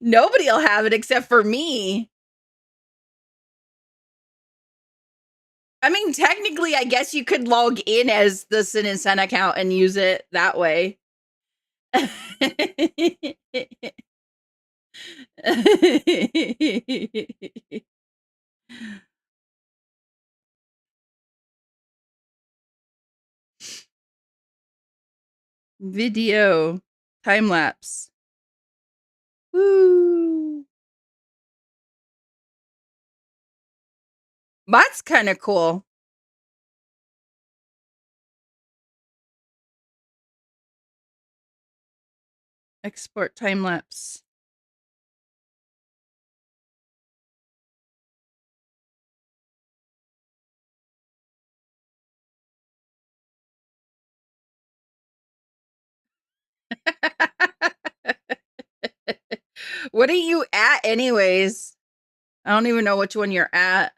Nobody'll have it except for me. I mean, technically, I guess you could log in as the Sin and Sen account and use it that way. Video time lapse. Woo. That's kind of cool. Export time lapse. What are you at anyways? I don't even know which one you're at.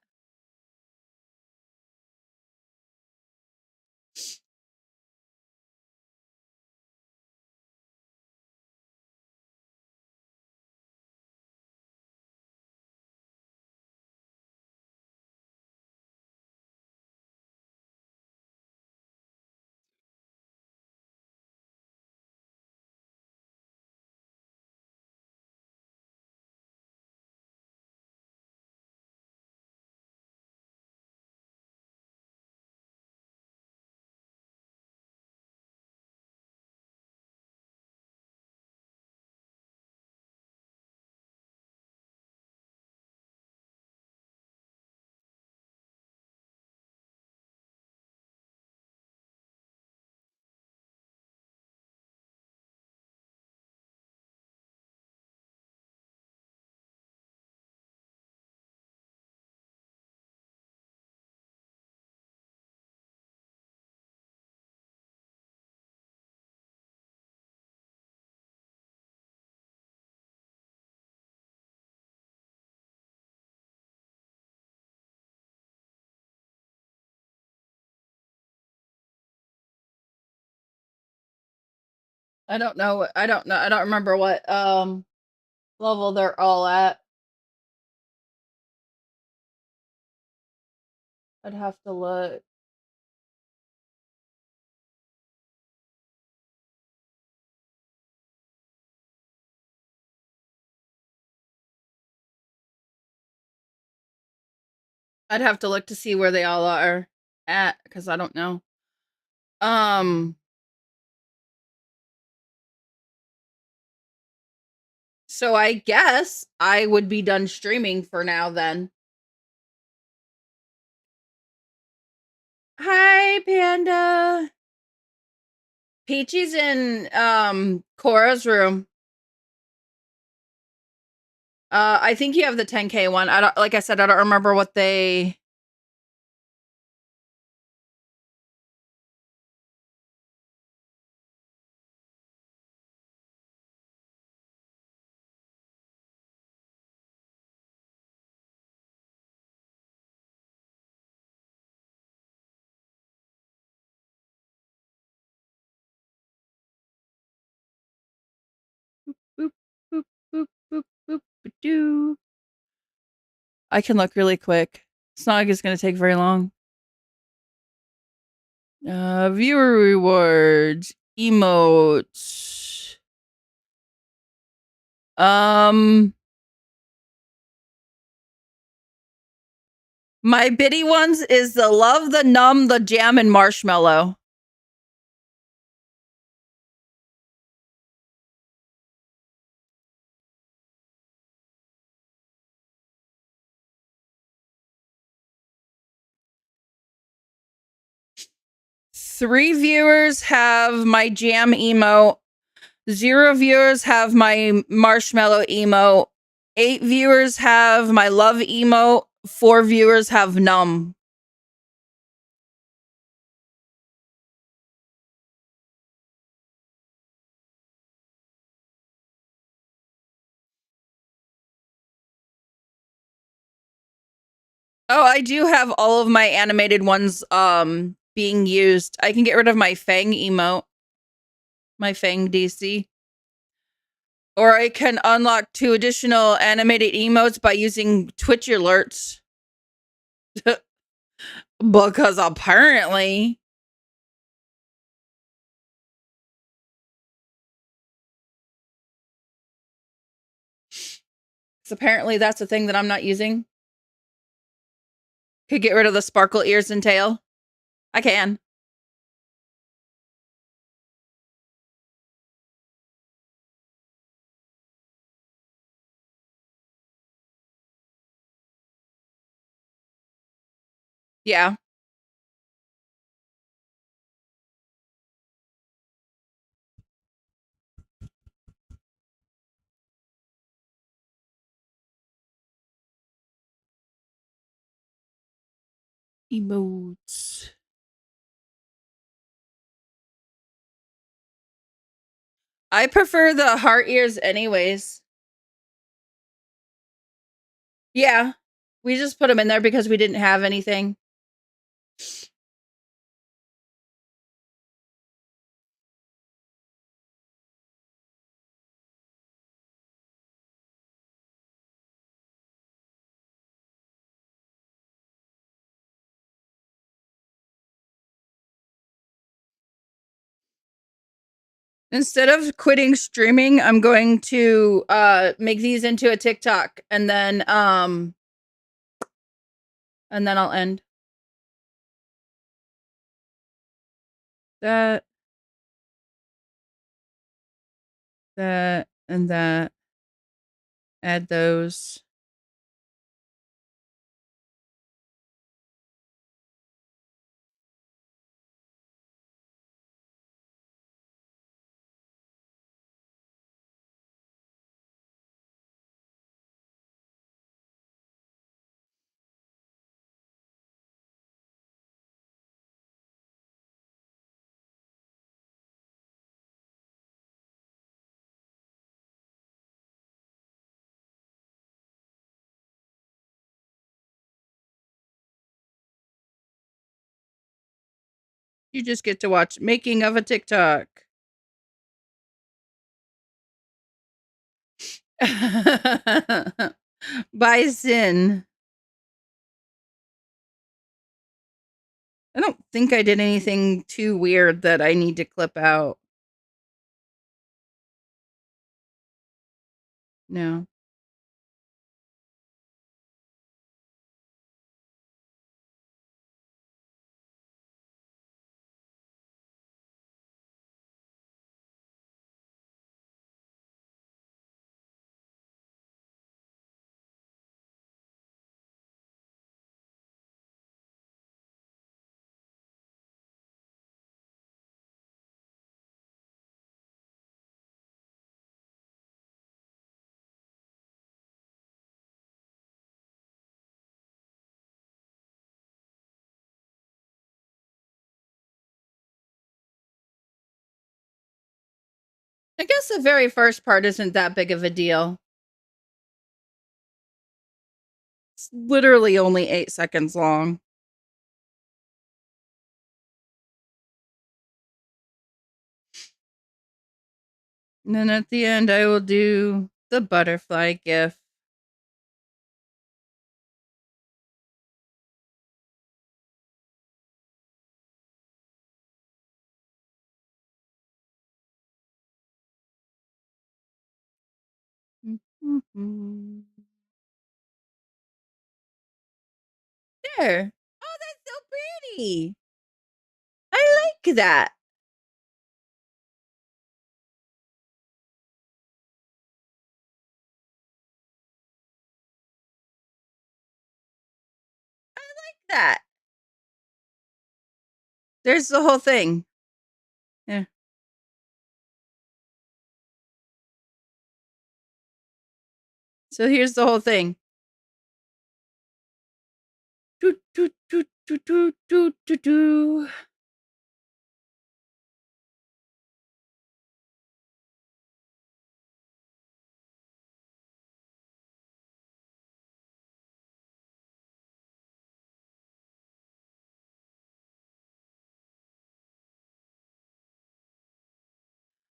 I don't know. I don't know. I don't remember what level they're all at. I'd have to look. I'd have to look to see where they all are at because I don't know. So I guess I would be done streaming for now then. Hi, Panda. Peachy's in Cora's room. I think you have the 10K one. I don't, like I said, I don't remember what they. Boop, boop, boop, boop, boop, doo. I can look really quick. It's not like it's going to take very long. Viewer rewards, emotes. My biddy ones is the love, the numb, the jam, and marshmallow. Three viewers have my jam emo. 0 viewers have my marshmallow emo. 8 viewers have my love emo. 4 viewers have numb. Oh, I do have all of my animated ones being used. I can get rid of my Fang emote. My Fang DC. Or I can unlock 2 additional animated emotes by using Twitch alerts. Because apparently. So apparently that's a thing that I'm not using. Could get rid of the sparkle ears and tail. I can. Yeah. Emotes. I prefer the heart ears anyways. Yeah. We just put them in there because we didn't have anything. Instead of quitting streaming, I'm going to make these into a TikTok and then I'll end. That and that. Add those. You just get to watch making of a TikTok. Bison. I don't think I did anything too weird that I need to clip out. No. I guess the very first part isn't that big of a deal. It's literally only 8 seconds long. And then at the end, I will do the butterfly gif. There. Oh, that's so pretty. I like that. I like that. There's the whole thing. Yeah. So here's the whole thing. Do, do, do, do, do, do, do, do.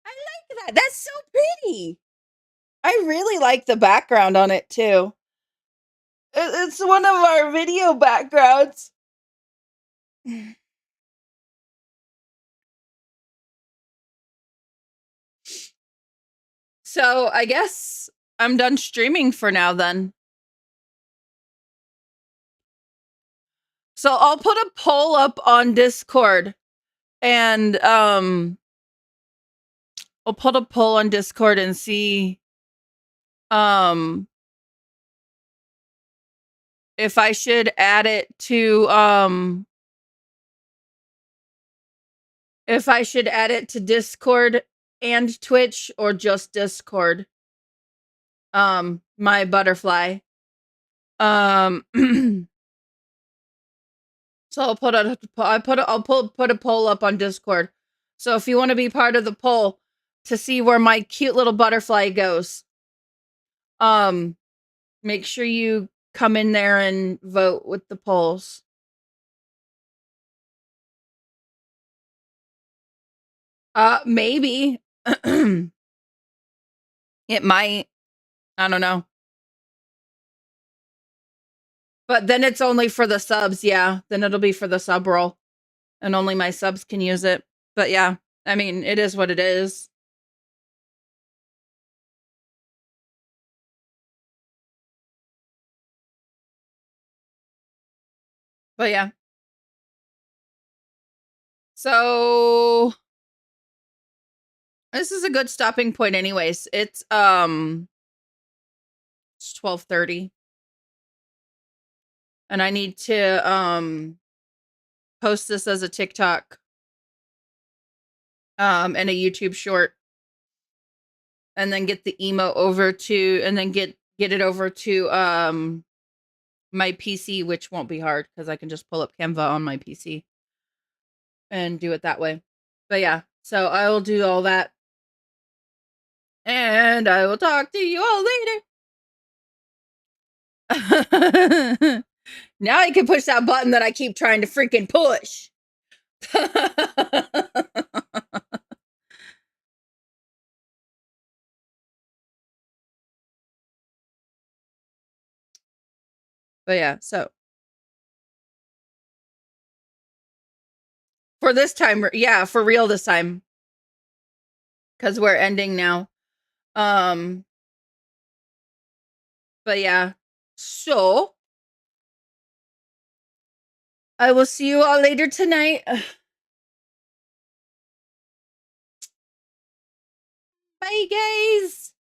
I like that. That's so pretty. I really like the background on it too. It's one of our video backgrounds. So I guess I'm done streaming for now then. So I'll put a poll up on Discord and I'll put a poll on Discord and see if I should add it to Discord and Twitch or just Discord. My butterfly. So I'll put a poll up on Discord. So if you want to be part of the poll to see where my cute little butterfly goes, make sure you come in there and vote with the polls. Maybe. It might. I don't know. But then it's only for the subs, yeah. Then it'll be for the sub roll. And only my subs can use it. But yeah, I mean, it is what it is. But yeah. So this is a good stopping point anyways. It's 12:30. And I need to post this as a TikTok and a YouTube short. And then get the emo over to and then get it over to my PC, which won't be hard because I can just pull up Canva on my PC and do it that way. But yeah, so I will do all that. And I will talk to you all later. Now I can push that button that I keep trying to freaking push. But yeah, so for this time, yeah, for real this time. Because we're ending now. But yeah. So I will see you all later tonight. Bye, guys.